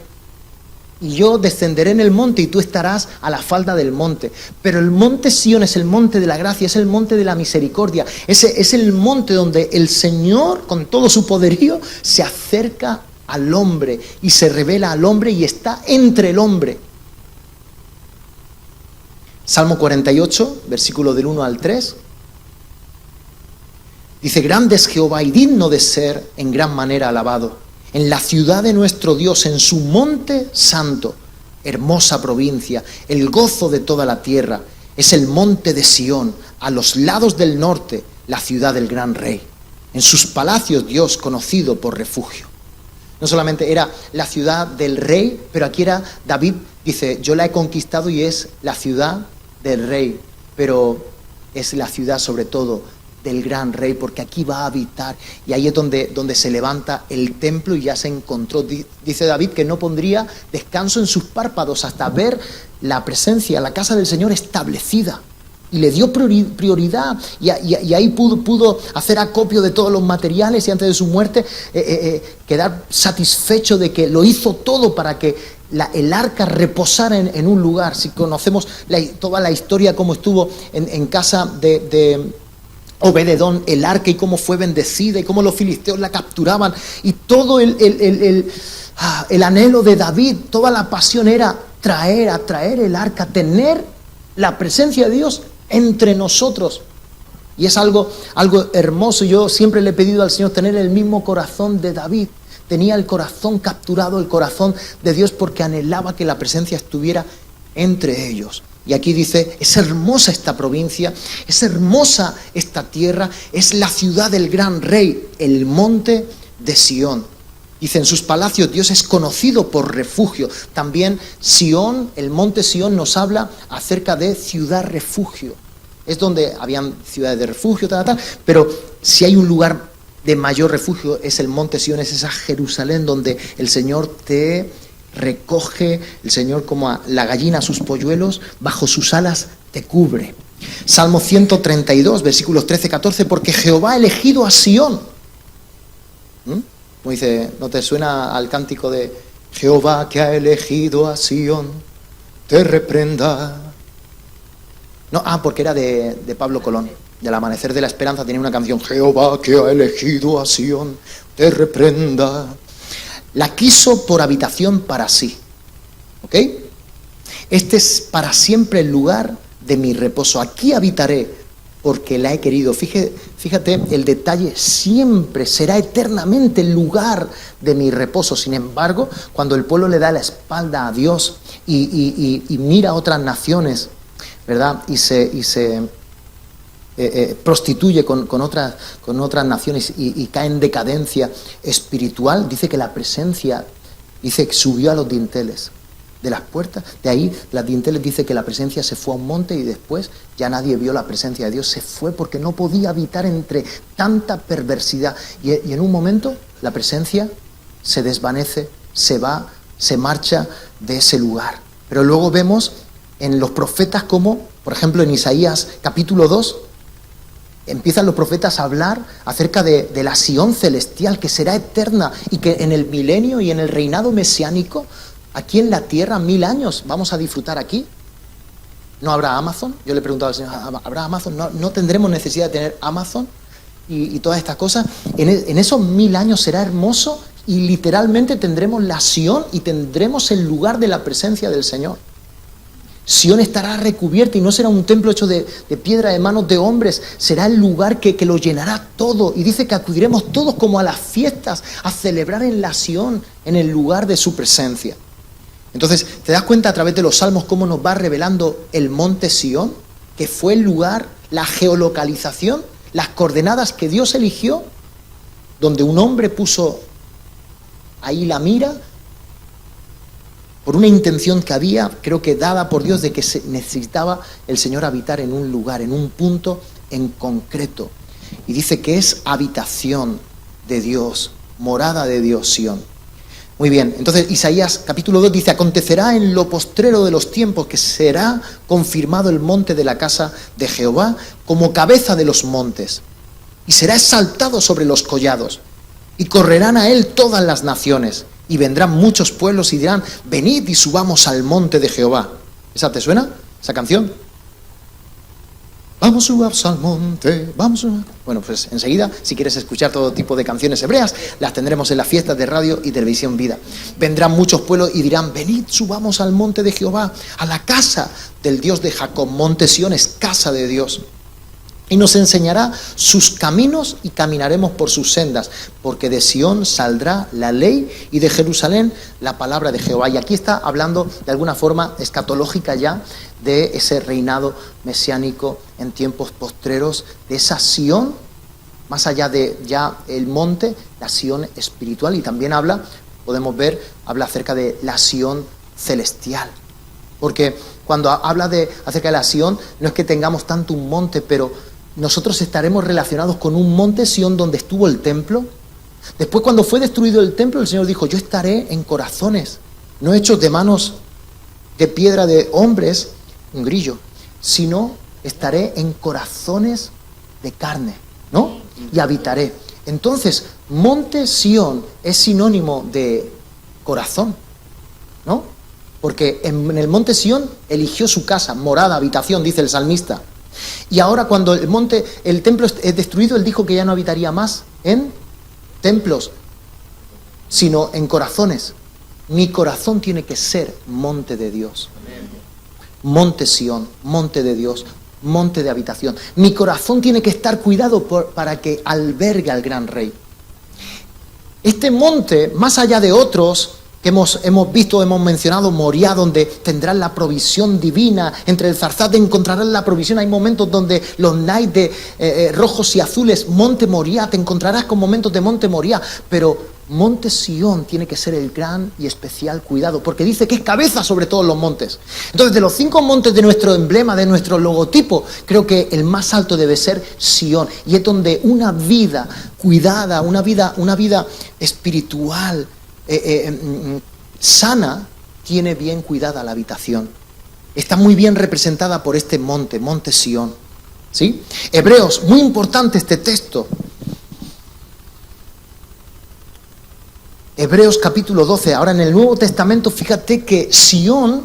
Y yo descenderé en el monte y tú estarás a la falda del monte. Pero el monte Sión es el monte de la gracia, es el monte de la misericordia. Es el monte donde el Señor, con todo su poderío, se acerca al hombre y se revela al hombre y está entre el hombre. Salmo 48, versículo del 1 al 3. Dice, grande es Jehová y digno de ser en gran manera alabado. En la ciudad de nuestro Dios, en su monte santo, hermosa provincia, el gozo de toda la tierra. Es el monte de Sión, a los lados del norte, la ciudad del gran rey. En sus palacios Dios conocido por refugio. No solamente era la ciudad del rey, pero aquí era David, dice, yo la he conquistado y es la ciudad del rey, pero es la ciudad sobre todo del gran rey, porque aquí va a habitar, y ahí es donde se levanta el templo y ya se encontró. Dice David que no pondría descanso en sus párpados hasta ver la presencia, la casa del Señor establecida, y le dio prioridad, y ahí pudo hacer acopio de todos los materiales, y antes de su muerte quedar satisfecho de que lo hizo todo para que el arca reposara en un lugar. Si conocemos toda la historia, cómo estuvo en casa de Obededón el arca y cómo fue bendecida y cómo los filisteos la capturaban, y todo el anhelo de David, toda la pasión era traer el arca, tener la presencia de Dios entre nosotros. Y es algo hermoso. Yo siempre le he pedido al Señor tener el mismo corazón de David. Tenía el corazón capturado, el corazón de Dios, porque anhelaba que la presencia estuviera entre ellos. Y aquí dice, es hermosa esta provincia, es hermosa esta tierra, es la ciudad del gran rey, el monte de Sión. Dice, en sus palacios Dios es conocido por refugio. También Sión, el monte Sión, nos habla acerca de ciudad refugio. Es donde habían ciudades de refugio, pero si hay un lugar de mayor refugio es el monte Sión, es esa Jerusalén donde el Señor te recoge, el Señor como a la gallina a sus polluelos, bajo sus alas te cubre. Salmo 132, versículos 13-14, porque Jehová ha elegido a Sión. Como dice, ¿no te suena al cántico de Jehová que ha elegido a Sión, te reprenda? No, porque era de Pablo Colón, del Amanecer de la Esperanza, tenía una canción, Jehová que ha elegido a Sión, te reprenda. La quiso por habitación para sí, ¿ok? Este es para siempre el lugar de mi reposo, aquí habitaré, porque la he querido. Fíjate, el detalle, siempre será eternamente el lugar de mi reposo. Sin embargo, cuando el pueblo le da la espalda a Dios y mira a otras naciones, ¿verdad? Y se prostituye con otras naciones y cae en decadencia espiritual, dice que la presencia, dice que subió a los dinteles de las puertas, de ahí las dinteles dice que la presencia se fue a un monte y después ya nadie vio la presencia de Dios, se fue porque no podía habitar entre tanta perversidad y en un momento la presencia se desvanece, se va, se marcha de ese lugar. Pero luego vemos en los profetas como, por ejemplo en Isaías capítulo 2, empiezan los profetas a hablar acerca de la Sión celestial que será eterna y que en el milenio y en el reinado mesiánico aquí en la tierra 1000 años vamos a disfrutar aquí. ¿No habrá Amazon? Yo le preguntaba al Señor, ¿habrá Amazon? No tendremos necesidad de tener Amazon y todas estas cosas. En esos 1000 años será hermoso y literalmente tendremos la Sión y tendremos el lugar de la presencia del Señor. Sión estará recubierta y no será un templo hecho de piedra de manos de hombres, será el lugar que lo llenará todo. Y dice que acudiremos todos como a las fiestas a celebrar en la Sión, en el lugar de su presencia. Entonces, ¿te das cuenta a través de los salmos cómo nos va revelando el monte Sión? Que fue el lugar, la geolocalización, las coordenadas que Dios eligió, donde un hombre puso ahí la mira, por una intención que había, creo que dada por Dios, de que necesitaba el Señor habitar en un lugar, en un punto en concreto. Y dice que es habitación de Dios, morada de Dios, Sión. Muy bien, entonces Isaías capítulo 2 dice, acontecerá en lo postrero de los tiempos que será confirmado el monte de la casa de Jehová como cabeza de los montes, y será exaltado sobre los collados, y correrán a él todas las naciones, y vendrán muchos pueblos y dirán, venid y subamos al monte de Jehová. ¿Esa te suena? ¿Esa canción? Vamos, subamos al monte, vamos. Bueno, pues enseguida, si quieres escuchar todo tipo de canciones hebreas, las tendremos en las fiestas de radio y televisión Vida. Vendrán muchos pueblos y dirán, venid, subamos al monte de Jehová, a la casa del Dios de Jacob. Monte Sión es casa de Dios. Y nos enseñará sus caminos y caminaremos por sus sendas, porque de Sión saldrá la ley y de Jerusalén la palabra de Jehová. Y aquí está hablando de alguna forma escatológica ya de ese reinado mesiánico en tiempos postreros, de esa Sión, más allá de ya el monte, la Sión espiritual. Y también podemos ver, habla acerca de la Sión celestial. Porque cuando habla acerca de la Sión, no es que tengamos tanto un monte, pero nosotros estaremos relacionados con un monte Sión donde estuvo el templo. Después, cuando fue destruido el templo, el Señor dijo, yo estaré en corazones, no hechos de manos de piedra de hombres, un grillo, sino estaré en corazones de carne, ¿no? Y habitaré. Entonces, monte Sión es sinónimo de corazón, ¿no? Porque en el monte Sión eligió su casa, morada, habitación, dice el salmista. Y ahora cuando el templo es destruido, él dijo que ya no habitaría más en templos, sino en corazones. Mi corazón tiene que ser monte de Dios. Monte Sión, monte de Dios, monte de habitación. Mi corazón tiene que estar cuidado para que albergue al gran rey. Este monte, más allá de otros que hemos visto, hemos mencionado, Moriah, donde tendrán la provisión divina, entre el Zarzate encontrarán la provisión. Hay momentos donde los nights de rojos y azules, monte Moriah, te encontrarás con momentos de monte Moriah, pero Monte Sión tiene que ser el gran y especial cuidado, porque dice que es cabeza sobre todos los montes. Entonces, de los 5 montes de nuestro emblema, de nuestro logotipo, creo que el más alto debe ser Sión. Y es donde una vida cuidada, una vida espiritual, sana, tiene bien cuidada la habitación. Está muy bien representada por este monte, Monte Sión. ¿Sí? Hebreos, muy importante este texto. Hebreos capítulo 12. Ahora en el Nuevo Testamento, fíjate que Sión,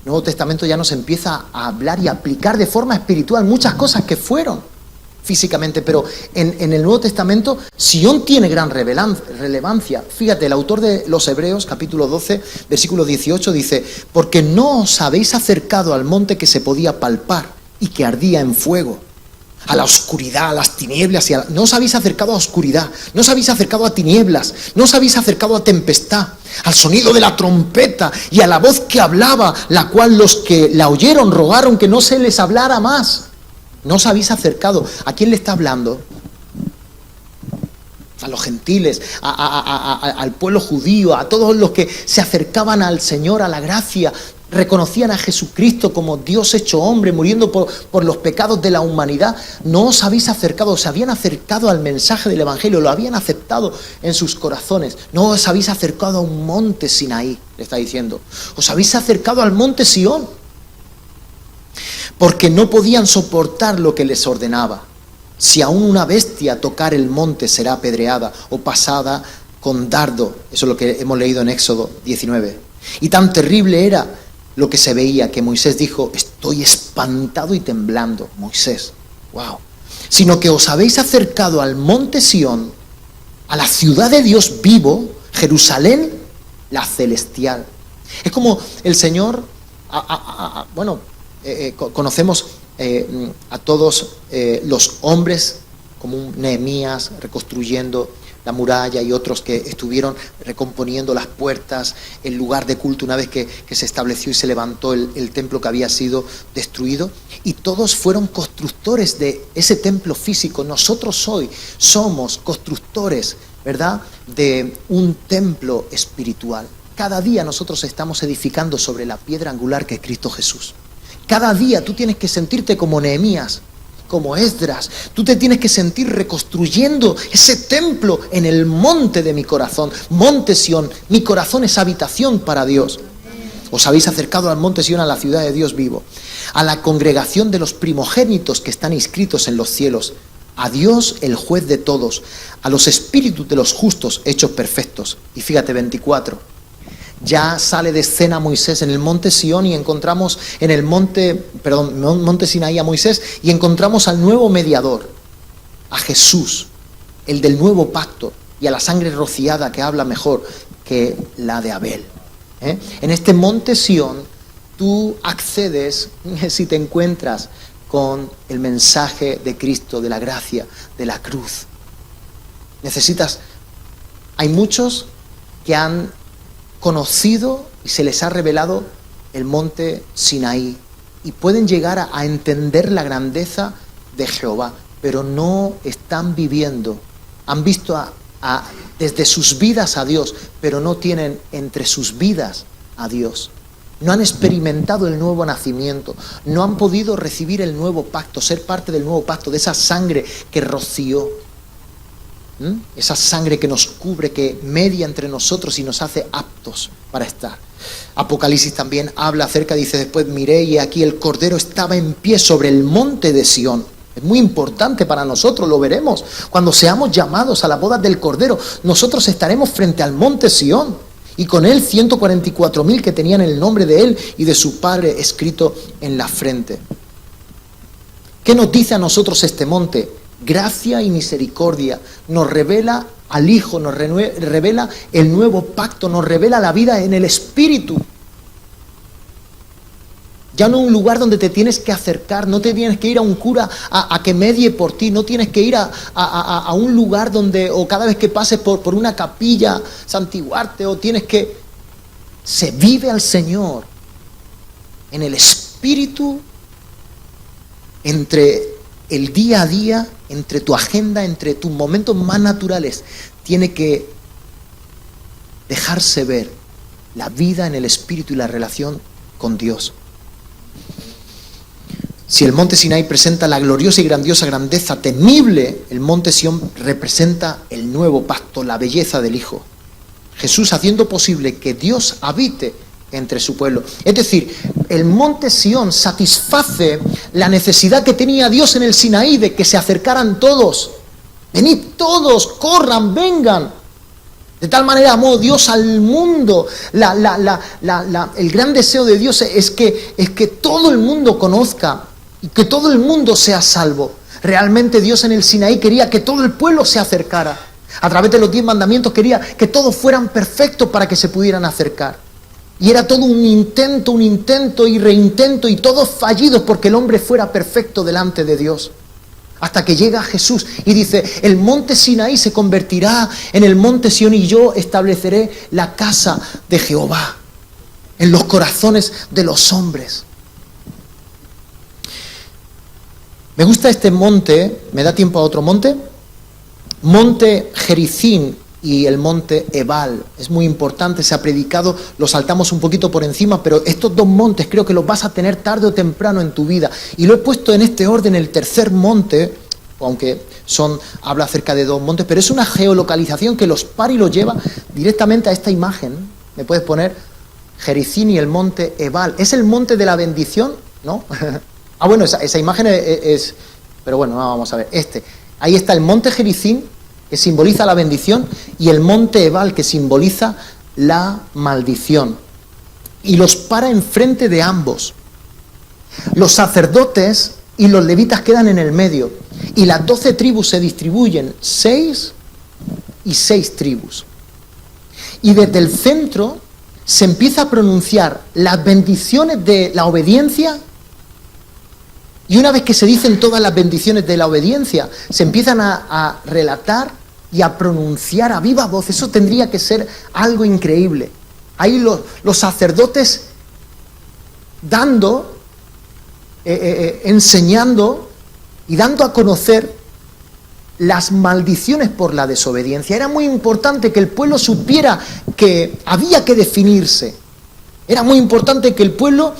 el Nuevo Testamento ya nos empieza a hablar y a aplicar de forma espiritual muchas cosas que fueron físicamente, pero en el Nuevo Testamento Sión tiene gran relevancia. Fíjate, el autor de los Hebreos, capítulo 12, versículo 18, dice: porque no os habéis acercado al monte que se podía palpar y que ardía en fuego, a la oscuridad, a las tinieblas, no os habéis acercado a oscuridad, no os habéis acercado a tinieblas, no os habéis acercado a tempestad, al sonido de la trompeta y a la voz que hablaba, la cual los que la oyeron rogaron que no se les hablara más. No os habéis acercado. ¿A quién le está hablando? A los gentiles, al pueblo judío, a todos los que se acercaban al Señor, a la gracia, reconocían a Jesucristo como Dios hecho hombre, muriendo por los pecados de la humanidad. No os habéis acercado, se habían acercado al mensaje del Evangelio, lo habían aceptado en sus corazones. No os habéis acercado a un monte Sinaí, le está diciendo. Os habéis acercado al monte Sión, porque no podían soportar lo que les ordenaba. Si aún una bestia tocar el monte será apedreada o pasada con dardo. Eso es lo que hemos leído en Éxodo 19. Y tan terrible era lo que se veía que Moisés dijo: estoy espantado y temblando. Moisés, wow. Sino que os habéis acercado al monte Sión, a la ciudad de Dios vivo, Jerusalén, la celestial. Es como el Señor, conocemos a todos los hombres como un Nehemías reconstruyendo la muralla y otros que estuvieron recomponiendo las puertas, el lugar de culto una vez que se estableció y se levantó el templo que había sido destruido, y todos fueron constructores de ese templo físico. Nosotros hoy somos constructores, ¿verdad?, de un templo espiritual. Cada día nosotros estamos edificando sobre la piedra angular que es Cristo Jesús. Cada día tú tienes que sentirte como Nehemías, como Esdras. Tú te tienes que sentir reconstruyendo ese templo en el monte de mi corazón. Monte Sión, mi corazón es habitación para Dios. Os habéis acercado al monte Sión, a la ciudad de Dios vivo, a la congregación de los primogénitos que están inscritos en los cielos, a Dios el juez de todos, a los espíritus de los justos hechos perfectos. Y fíjate, 24. Ya sale de escena Moisés en el monte Sión y encontramos en el monte Sinaí a Moisés, y encontramos al nuevo mediador, a Jesús, el del nuevo pacto, y a la sangre rociada que habla mejor que la de Abel. En este monte Sión tú accedes si te encuentras con el mensaje de Cristo, de la gracia, de la cruz. Hay muchos que han conocido y se les ha revelado el monte Sinaí y pueden llegar a entender la grandeza de Jehová, pero no están viviendo. Han visto desde sus vidas a Dios, pero no tienen entre sus vidas a Dios. No han experimentado el nuevo nacimiento, no han podido recibir el nuevo pacto, ser parte del nuevo pacto, de esa sangre que roció. Esa sangre que nos cubre, que media entre nosotros y nos hace aptos para estar. Apocalipsis también habla acerca, dice después: miré y aquí el Cordero estaba en pie sobre el monte de Sión. Es muy importante para nosotros, lo veremos. Cuando seamos llamados a la boda del Cordero, nosotros estaremos frente al monte Sión, y con él 144,000 que tenían el nombre de él y de su Padre escrito en la frente. ¿Qué nos dice a nosotros este monte? Gracia y misericordia. Nos revela al Hijo, nos revela el nuevo pacto, nos revela la vida en el Espíritu. Ya no un lugar donde te tienes que acercar, no te tienes que ir a un cura a que medie por ti, no tienes que ir a un lugar donde, o cada vez que pases por una capilla, santiguarte, o tienes que... Se vive al Señor en el Espíritu, entre el día a día, entre tu agenda, entre tus momentos más naturales. tiene que dejarse ver la vida en el Espíritu y la relación con Dios. Si el monte Sinaí presenta la gloriosa y grandiosa grandeza temible, el monte Sión representa el nuevo pacto, la belleza del Hijo. Jesús haciendo posible que Dios habite entre su pueblo. Es decir, el monte Sión satisface la necesidad que tenía Dios en el Sinaí de que se acercaran todos. Venid todos, corran, vengan. De tal manera amó Dios al mundo. El gran deseo de Dios es que todo el mundo conozca y que todo el mundo sea salvo. Realmente Dios en el Sinaí quería que todo el pueblo se acercara. A través de los 10 mandamientos quería que todos fueran perfectos para que se pudieran acercar. Y era todo un intento y reintento y todos fallidos porque el hombre fuera perfecto delante de Dios. Hasta que llega Jesús y dice, el monte Sinaí se convertirá en el monte Sión y yo estableceré la casa de Jehová en los corazones de los hombres. Me gusta este monte, ¿me da tiempo a otro monte? Monte Gerizim y el monte Ebal. Es muy importante, se ha predicado, lo saltamos un poquito por encima, pero estos dos montes creo que los vas a tener tarde o temprano en tu vida. Y lo he puesto en este orden, el tercer monte, aunque habla acerca de 2 montes, pero es una geolocalización que los para y los lleva directamente a esta imagen. ¿Me puedes poner? Gerizim y el monte Ebal. ¿Es el monte de la bendición? ¿No? Bueno, esa imagen es... Pero bueno, vamos a ver. Ahí está el monte Gerizim, que simboliza la bendición, y el monte Ebal, que simboliza la maldición. Y los para enfrente de ambos. Los sacerdotes y los levitas quedan en el medio. Y las 12 tribus se distribuyen, 6 y 6 tribus. Y desde el centro se empieza a pronunciar las bendiciones de la obediencia. Y una vez que se dicen todas las bendiciones de la obediencia, se empiezan a relatar y a pronunciar a viva voz. Eso tendría que ser algo increíble. Ahí los sacerdotes dando, enseñando y dando a conocer las maldiciones por la desobediencia. Era muy importante que el pueblo supiera que había que definirse. Era muy importante que el pueblo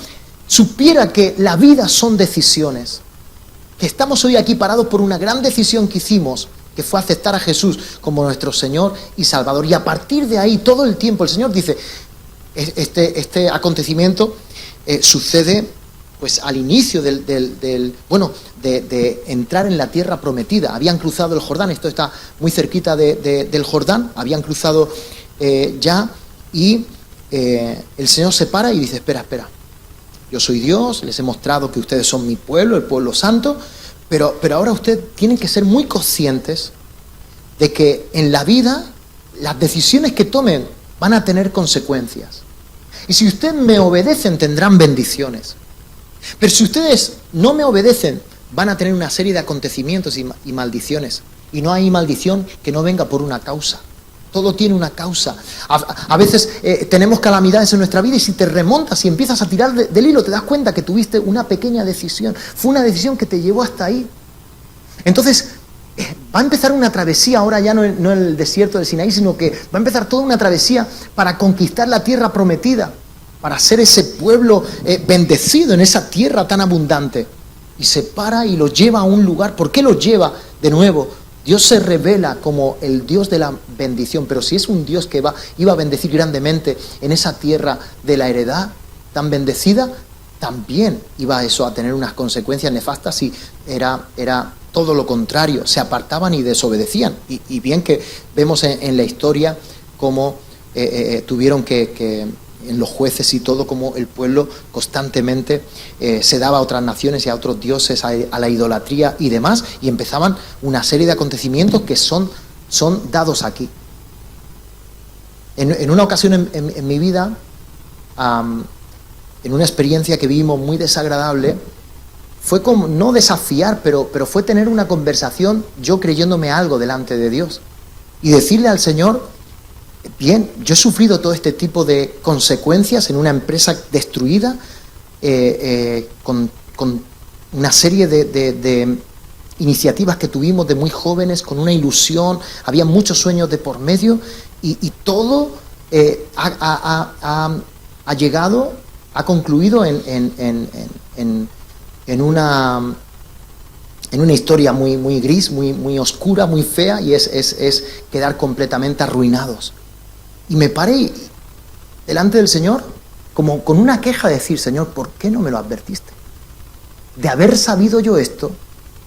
supiera que la vida son decisiones, que estamos hoy aquí parados por una gran decisión que hicimos, que fue aceptar a Jesús como nuestro Señor y Salvador. Y a partir de ahí, todo el tiempo, el Señor dice, este acontecimiento sucede pues al inicio de entrar en la tierra prometida. Habían cruzado el Jordán, esto está muy cerquita del Jordán, habían cruzado ya, y el Señor se para y dice, espera. Yo soy Dios, les he mostrado que ustedes son mi pueblo, el pueblo santo, pero ahora ustedes tienen que ser muy conscientes de que en la vida las decisiones que tomen van a tener consecuencias. Y si ustedes me obedecen, tendrán bendiciones. Pero si ustedes no me obedecen, van a tener una serie de acontecimientos y maldiciones. Y no hay maldición que no venga por una causa. Todo tiene una causa. A veces tenemos calamidades en nuestra vida y si te remontas y empiezas a tirar del hilo, te das cuenta que tuviste una pequeña decisión. Fue una decisión que te llevó hasta ahí. Entonces, va a empezar una travesía, ahora ya no en el desierto del Sinaí, sino que va a empezar toda una travesía para conquistar la tierra prometida, para ser ese pueblo bendecido en esa tierra tan abundante. Y se para y los lleva a un lugar. ¿Por qué los lleva? De nuevo, Dios se revela como el Dios de la bendición, pero si es un Dios que iba a bendecir grandemente en esa tierra de la heredad tan bendecida, también iba eso a tener unas consecuencias nefastas y era todo lo contrario, se apartaban y desobedecían. Y bien que vemos en la historia cómo tuvieron que en los jueces y todo, como el pueblo constantemente se daba a otras naciones y a otros dioses, a la idolatría y demás, y empezaban una serie de acontecimientos que son dados aquí. En una ocasión en mi vida, en una experiencia que vivimos muy desagradable, fue como, no desafiar, pero fue tener una conversación yo creyéndome algo delante de Dios y decirle al Señor, bien, yo he sufrido todo este tipo de consecuencias en una empresa destruida, con una serie de iniciativas que tuvimos de muy jóvenes, con una ilusión, había muchos sueños de por medio, y todo ha llegado, ha concluido en una historia muy gris, muy oscura, muy fea, y es quedar completamente arruinados. Y me paré delante del Señor como con una queja de decir: Señor, ¿por qué no me lo advertiste? De haber sabido yo esto,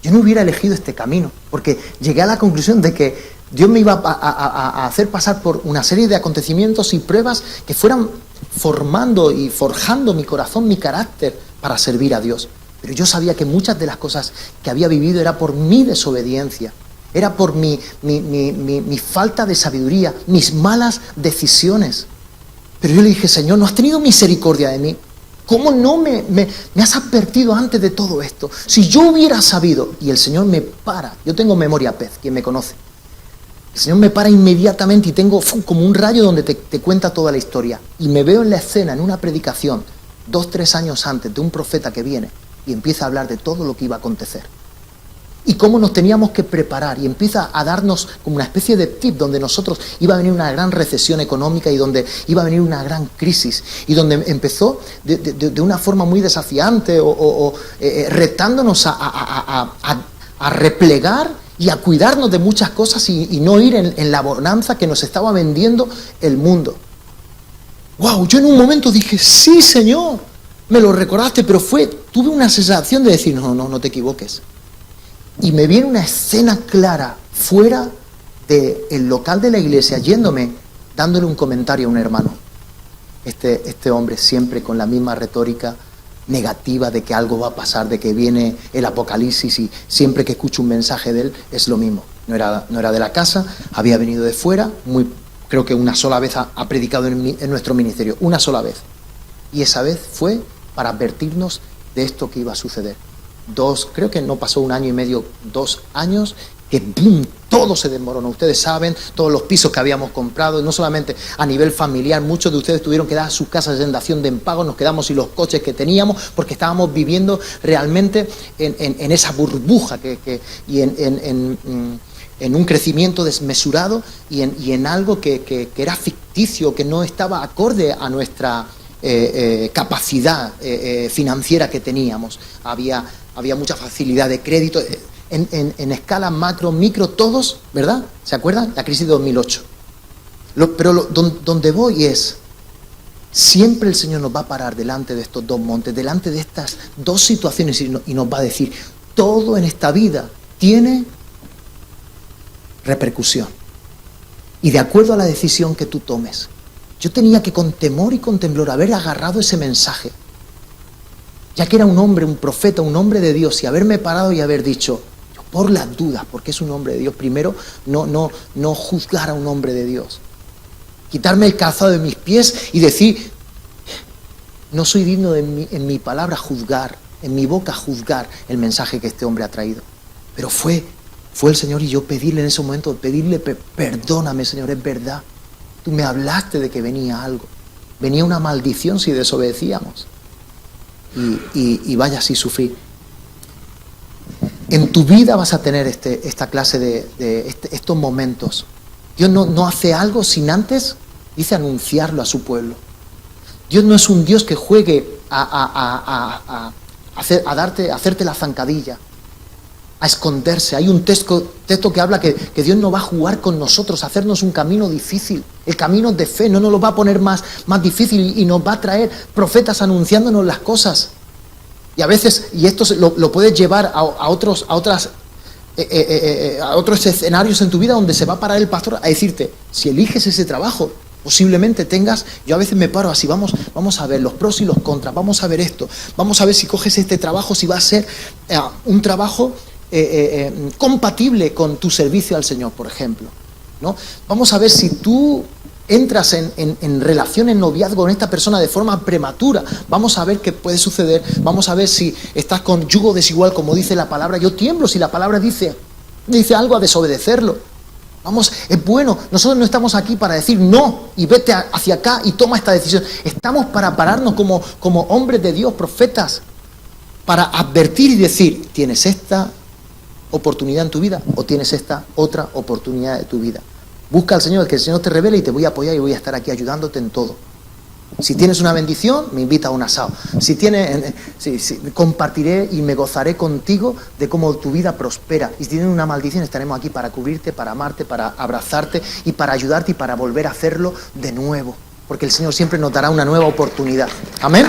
yo no hubiera elegido este camino, porque llegué a la conclusión de que Dios me iba a hacer pasar por una serie de acontecimientos y pruebas que fueran formando y forjando mi corazón, mi carácter, para servir a Dios. Pero yo sabía que muchas de las cosas que había vivido era por mi desobediencia, era por mi falta de sabiduría, mis malas decisiones. Pero yo le dije: Señor, ¿no has tenido misericordia de mí? ¿Cómo no me has advertido antes de todo esto? Si yo hubiera sabido. Y el Señor me para. Yo tengo memoria pez, quien me conoce. El Señor me para inmediatamente y tengo como un rayo donde te cuenta toda la historia. Y me veo en la escena, en una predicación, 2-3 años antes, de un profeta que viene y empieza a hablar de todo lo que iba a acontecer. Y cómo nos teníamos que preparar, y empieza a darnos como una especie de tip donde nosotros iba a venir una gran recesión económica y donde iba a venir una gran crisis, y donde empezó de una forma muy desafiante retándonos a replegar y a cuidarnos de muchas cosas y no ir en la bonanza que nos estaba vendiendo el mundo. ¡Wow! Yo en un momento dije: sí, Señor, me lo recordaste, pero tuve una sensación de decir: no te equivoques. Y me viene una escena clara fuera del local de la iglesia, yéndome, dándole un comentario a un hermano. Este hombre siempre con la misma retórica negativa de que algo va a pasar, de que viene el apocalipsis, y siempre que escucho un mensaje de él es lo mismo. No era de la casa, había venido de fuera, creo que una sola vez ha predicado en nuestro ministerio, una sola vez. Y esa vez fue para advertirnos de esto que iba a suceder. Creo que no pasó 1 año y medio, 2 años, que ¡boom!, todo se desmoronó. Ustedes saben, todos los pisos que habíamos comprado, no solamente a nivel familiar, muchos de ustedes tuvieron que dar sus casas en dación de impago, nos quedamos sin los coches que teníamos, porque estábamos viviendo realmente en esa burbuja y en un crecimiento desmesurado y en algo que era ficticio, que no estaba acorde a nuestra capacidad financiera que teníamos. Había mucha facilidad de crédito, en escala macro, micro, todos, ¿verdad? ¿Se acuerdan? La crisis de 2008. Donde voy es, siempre el Señor nos va a parar delante de estos 2 montes, delante de estas 2 situaciones, y nos va a decir: todo en esta vida tiene repercusión. Y de acuerdo a la decisión que tú tomes. Yo tenía que, con temor y con temblor, haber agarrado ese mensaje, ya que era un hombre, un profeta, un hombre de Dios, y haberme parado y haber dicho: yo, por las dudas, porque es un hombre de Dios, primero no juzgar a un hombre de Dios, quitarme el calzado de mis pies y decir: no soy digno en mi palabra juzgar, en mi boca juzgar el mensaje que este hombre ha traído. Pero fue el Señor, y yo pedirle en ese momento, perdóname, Señor, es verdad. Tú me hablaste de que venía algo. Venía una maldición si desobedecíamos. Y vaya así sufrir. En tu vida vas a tener esta clase de estos momentos. Dios no hace algo sin antes, dice, anunciarlo a su pueblo. Dios no es un Dios que juegue a hacerte la zancadilla, a esconderse. Hay un texto que habla que Dios no va a jugar con nosotros, a hacernos un camino difícil. El camino de fe no nos lo va a poner más difícil, y nos va a traer profetas anunciándonos las cosas. Y a veces, y esto lo puedes llevar a otros escenarios en tu vida, donde se va a parar el pastor a decirte: si eliges ese trabajo, posiblemente tengas. Yo a veces me paro así: vamos a ver los pros y los contras, vamos a ver esto, vamos a ver si coges este trabajo, si va a ser un trabajo compatible con tu servicio al Señor, por ejemplo, ¿no? Vamos a ver si tú entras en relación, en noviazgo con esta persona de forma prematura. Vamos a ver qué puede suceder. Vamos a ver si estás con yugo desigual, como dice la palabra. Yo tiemblo si la palabra dice algo a desobedecerlo. Es bueno. Nosotros no estamos aquí para decir no y vete hacia acá y toma esta decisión. Estamos para pararnos como hombres de Dios, profetas, para advertir y decir: tienes esta oportunidad en tu vida o tienes esta otra oportunidad de tu vida. Busca al Señor, que el Señor te revele y te voy a apoyar y voy a estar aquí ayudándote en todo. Si tienes una bendición, me invita a un asado. Si tienes, compartiré y me gozaré contigo de cómo tu vida prospera. Y si tienes una maldición, estaremos aquí para cubrirte, para amarte, para abrazarte y para ayudarte y para volver a hacerlo de nuevo. Porque el Señor siempre nos dará una nueva oportunidad. Amén.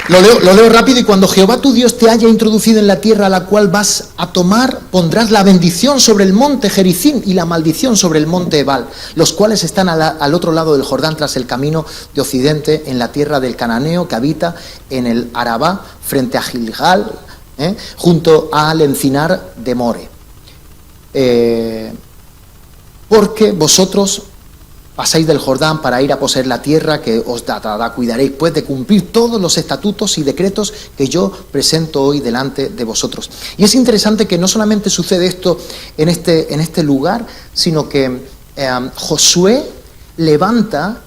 Lo leo rápido. Y cuando Jehová tu Dios te haya introducido en la tierra a la cual vas a tomar, pondrás la bendición sobre el monte Gerizim y la maldición sobre el monte Ebal, los cuales están al otro lado del Jordán, tras el camino de occidente, en la tierra del cananeo que habita en el Arabá, frente a Gilgal, junto al encinar de More. Porque vosotros pasáis del Jordán para ir a poseer la tierra que os da. Cuidaréis pues de cumplir todos los estatutos y decretos que yo presento hoy delante de vosotros. Y es interesante que no solamente sucede esto en este lugar, sino que Josué levanta,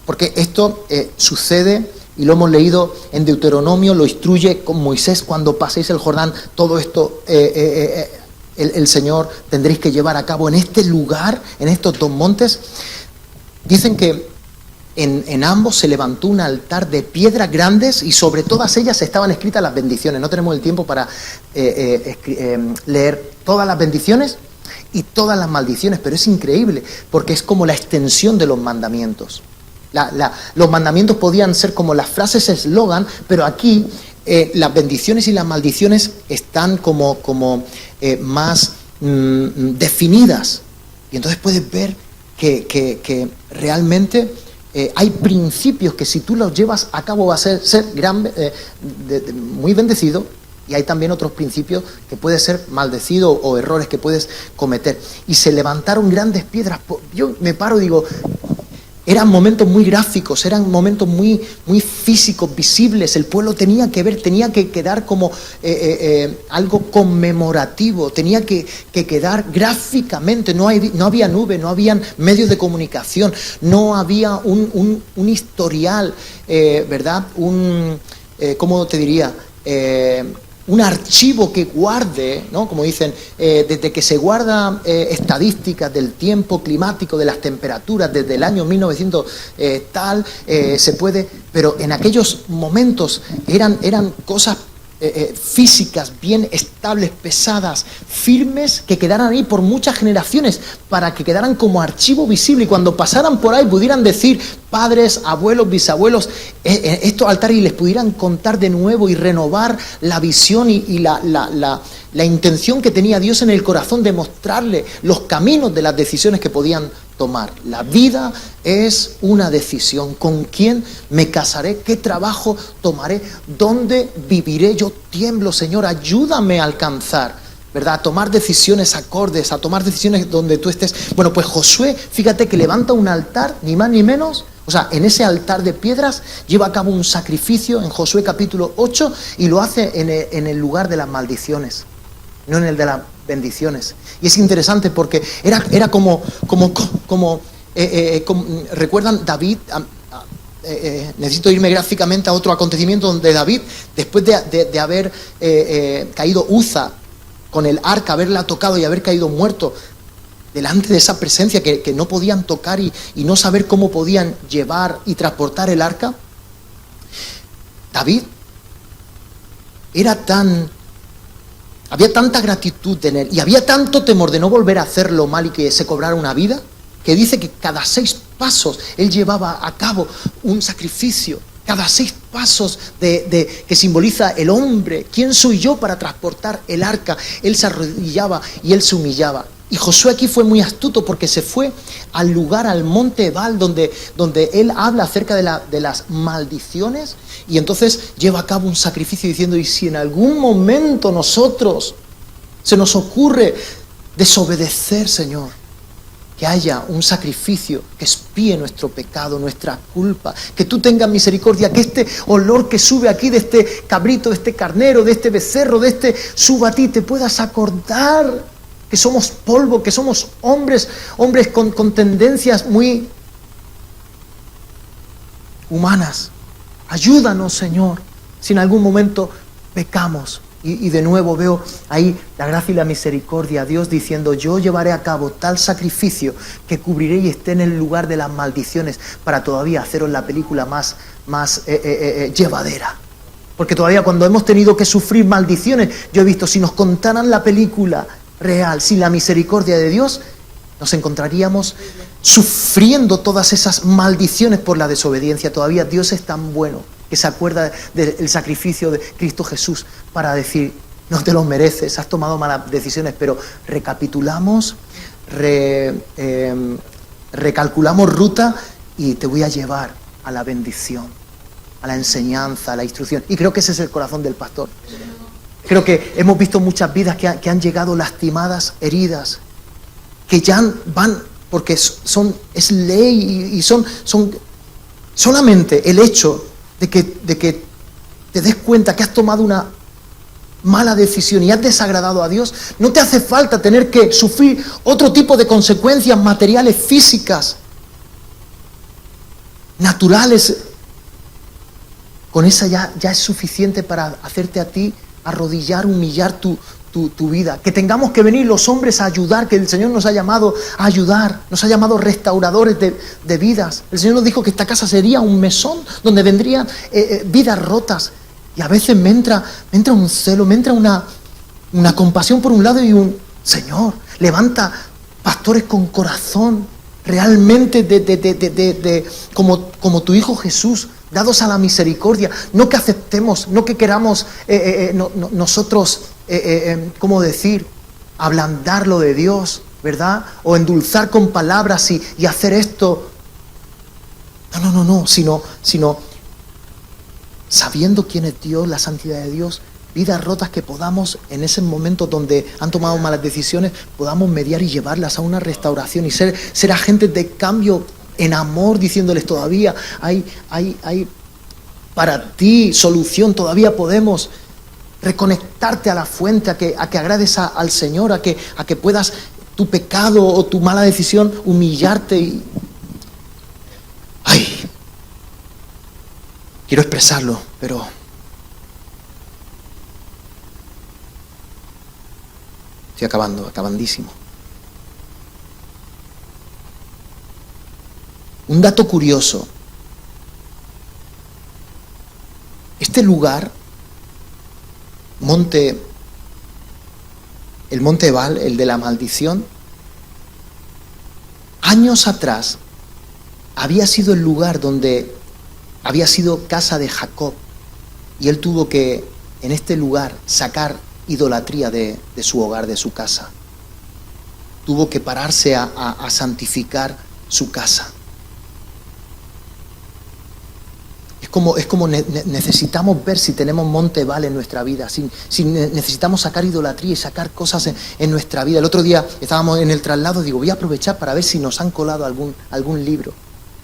porque esto sucede, y lo hemos leído en Deuteronomio, lo instruye con Moisés: cuando paséis el Jordán, todo esto el Señor tendréis que llevar a cabo en este lugar, en estos dos montes. Dicen que en ambos se levantó un altar de piedras grandes y sobre todas ellas estaban escritas las bendiciones. No tenemos el tiempo para leer todas las bendiciones y todas las maldiciones, pero es increíble porque es como la extensión de los mandamientos. Los mandamientos podían ser como las frases eslogan, pero aquí las bendiciones y las maldiciones están como más definidas. Y entonces puedes ver que realmente hay principios que si tú los llevas a cabo va a ser muy bendecido, y hay también otros principios que puede ser maldecido o errores que puedes cometer. Y se levantaron grandes piedras. Yo me paro y digo, eran momentos muy gráficos, eran momentos muy, muy físicos, visibles. El pueblo tenía que ver, tenía que quedar como algo conmemorativo, tenía que quedar gráficamente. No había nube, no habían medios de comunicación, no había un historial, ¿verdad? ¿Cómo te diría? Un archivo que guarde, ¿no? Como dicen, desde que se guarda estadísticas del tiempo climático, de las temperaturas, desde el año 1900 se puede, pero en aquellos momentos eran cosas físicas, bien estables, pesadas, firmes, que quedaran ahí por muchas generaciones, para que quedaran como archivo visible, y cuando pasaran por ahí pudieran decir padres, abuelos, bisabuelos, estos altares, y les pudieran contar de nuevo y renovar la visión y la intención que tenía Dios en el corazón de mostrarle los caminos de las decisiones que podían tomar. La vida es una decisión. ¿Con quién me casaré? ¿Qué trabajo tomaré? ¿Dónde viviré? Yo tiemblo, Señor, ayúdame a alcanzar, ¿verdad? A tomar decisiones acordes, a tomar decisiones donde tú estés. Bueno, pues Josué, fíjate que levanta un altar, ni más ni menos. O sea, en ese altar de piedras lleva a cabo un sacrificio en Josué capítulo 8 y lo hace en el lugar de las maldiciones, no en el de las bendiciones. Y es interesante porque era como recuerdan David. Necesito irme gráficamente a otro acontecimiento donde David, después de haber caído Uza con el arca, haberla tocado y haber caído muerto delante de esa presencia que no podían tocar y no saber cómo podían llevar y transportar el arca, David había tanta gratitud en él y había tanto temor de no volver a hacerlo mal y que se cobrara una vida, que dice que cada 6 pasos él llevaba a cabo un sacrificio. Cada 6 pasos que simboliza el hombre. ¿Quién soy yo para transportar el arca? Él se arrodillaba y él se humillaba. Y Josué aquí fue muy astuto porque se fue al lugar, al monte Ebal, donde él habla acerca de las maldiciones, y entonces lleva a cabo un sacrificio diciendo: y si en algún momento nosotros se nos ocurre desobedecer, Señor, que haya un sacrificio que expíe nuestro pecado, nuestra culpa, que tú tengas misericordia, que este olor que sube aquí de este cabrito, de este carnero, de este becerro, suba a ti, te puedas acordar que somos polvo, que somos hombres con tendencias muy humanas, Ayúdanos, Señor, si en algún momento pecamos. Y de nuevo veo ahí la gracia y la misericordia, Dios diciendo, yo llevaré a cabo tal sacrificio que cubriré y esté en el lugar de las maldiciones para todavía haceros la película más llevadera. Porque todavía cuando hemos tenido que sufrir maldiciones, yo he visto, si nos contaran la película real, sin la misericordia de Dios, nos encontraríamos sufriendo todas esas maldiciones por la desobediencia. Todavía Dios es tan bueno que se acuerda del sacrificio de Cristo Jesús para decir, no te lo mereces, has tomado malas decisiones, pero recapitulamos, recalculamos ruta y te voy a llevar a la bendición, a la enseñanza, a la instrucción. Y creo que ese es el corazón del pastor. Creo que hemos visto muchas vidas que han llegado lastimadas, heridas, que ya van, porque es ley y son solamente el hecho de que te des cuenta que has tomado una mala decisión y has desagradado a Dios, no te hace falta tener que sufrir otro tipo de consecuencias materiales, físicas, naturales. Con esa ya es suficiente para hacerte a ti arrodillar, humillar tu vida. Que tengamos que venir los hombres a ayudar, que el Señor nos ha llamado a ayudar, nos ha llamado restauradores de vidas. El Señor nos dijo que esta casa sería un mesón donde vendrían vidas rotas. Y a veces me entra un celo, me entra una compasión por un lado y un Señor, levanta pastores con corazón realmente como tu Hijo Jesús, dados a la misericordia, no que aceptemos, no que queramos nosotros, ¿cómo decir?, ablandar lo de Dios, ¿verdad? O endulzar con palabras y hacer esto. No, sino sabiendo quién es Dios, la santidad de Dios, vidas rotas que podamos, en ese momento donde han tomado malas decisiones, podamos mediar y llevarlas a una restauración y ser agentes de cambio en amor, diciéndoles todavía hay para ti solución, todavía podemos reconectarte a la fuente, a que agrades al Señor, a que puedas tu pecado o tu mala decisión humillarte y quiero expresarlo, pero estoy acabandísimo. Un dato curioso. Este lugar, el monte Ebal, el de la maldición, años atrás había sido el lugar donde había sido casa de Jacob, y él tuvo que, en este lugar, sacar idolatría de su hogar, de su casa. Tuvo que pararse a santificar su casa. Es como necesitamos ver si tenemos monte Ebal en nuestra vida, si necesitamos sacar idolatría y sacar cosas en nuestra vida. El otro día estábamos en el traslado, digo, voy a aprovechar para ver si nos han colado algún libro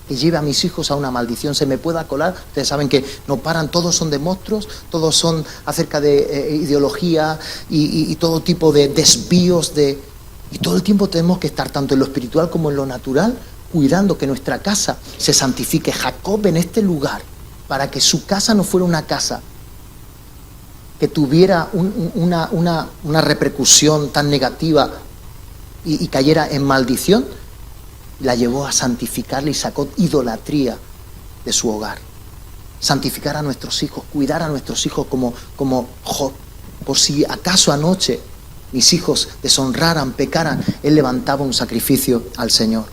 que lleve a mis hijos a una maldición, se me pueda colar. Ustedes saben que no paran, todos son de monstruos, todos son acerca de ideología y todo tipo de desvíos y todo el tiempo tenemos que estar tanto en lo espiritual como en lo natural, cuidando que nuestra casa se santifique. Jacob en este lugar, para que su casa no fuera una casa que tuviera una repercusión tan negativa y cayera en maldición, la llevó a santificarle y sacó idolatría de su hogar. Santificar a nuestros hijos, cuidar a nuestros hijos como Job. Por si acaso anoche mis hijos deshonraran, pecaran, él levantaba un sacrificio al Señor.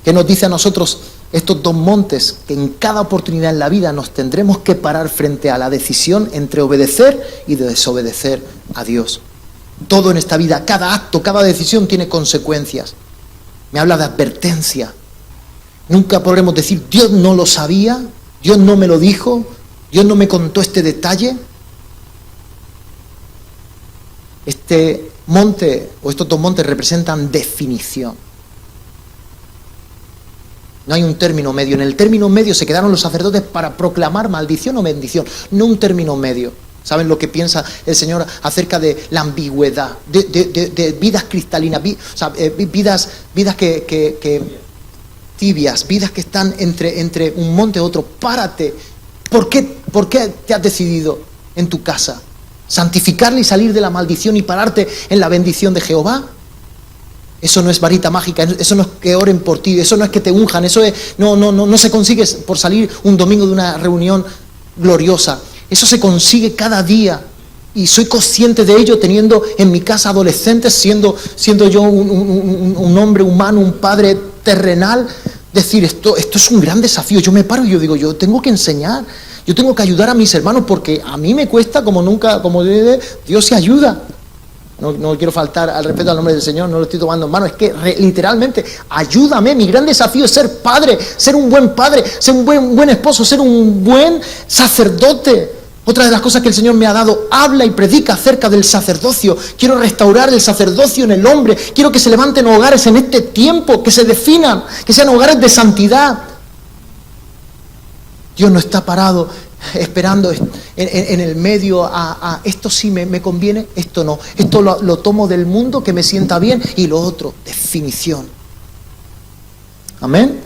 ¿Qué nos dice a nosotros estos dos montes? Que en cada oportunidad en la vida nos tendremos que parar frente a la decisión entre obedecer y desobedecer a Dios. Todo en esta vida, cada acto, cada decisión tiene consecuencias. Me habla de advertencia. Nunca podremos decir, Dios no lo sabía, Dios no me lo dijo, Dios no me contó este detalle. Este monte o estos dos montes representan definición. No hay un término medio. En el término medio se quedaron los sacerdotes para proclamar maldición o bendición, no un término medio. ¿Saben lo que piensa el Señor acerca de la ambigüedad, de vidas cristalinas, vidas que tibias, vidas que están entre un monte y otro? Párate ¿Por qué te has decidido en tu casa santificarla y salir de la maldición y pararte en la bendición de Jehová? Eso no es varita mágica, eso no es que oren por ti, eso no es que te unjan, eso es, no se consigue por salir un domingo de una reunión gloriosa. Eso se consigue cada día. Y soy consciente de ello teniendo en mi casa adolescentes, siendo yo un hombre humano, un padre terrenal. Decir, esto es un gran desafío. Yo me paro y yo digo, yo tengo que enseñar, yo tengo que ayudar a mis hermanos porque a mí me cuesta como nunca, como Dios se ayuda. No quiero faltar al respeto al nombre del Señor, no lo estoy tomando en mano, es que literalmente, ayúdame, mi gran desafío es ser padre, ser un buen padre, ser un buen esposo, ser un buen sacerdote. Otra de las cosas que el Señor me ha dado, habla y predica acerca del sacerdocio. Quiero restaurar el sacerdocio en el hombre. Quiero que se levanten hogares en este tiempo, que se definan, que sean hogares de santidad. Dios no está parado esperando en el medio a esto sí me conviene, esto no. Esto lo tomo del mundo que me sienta bien y lo otro, definición. Amén.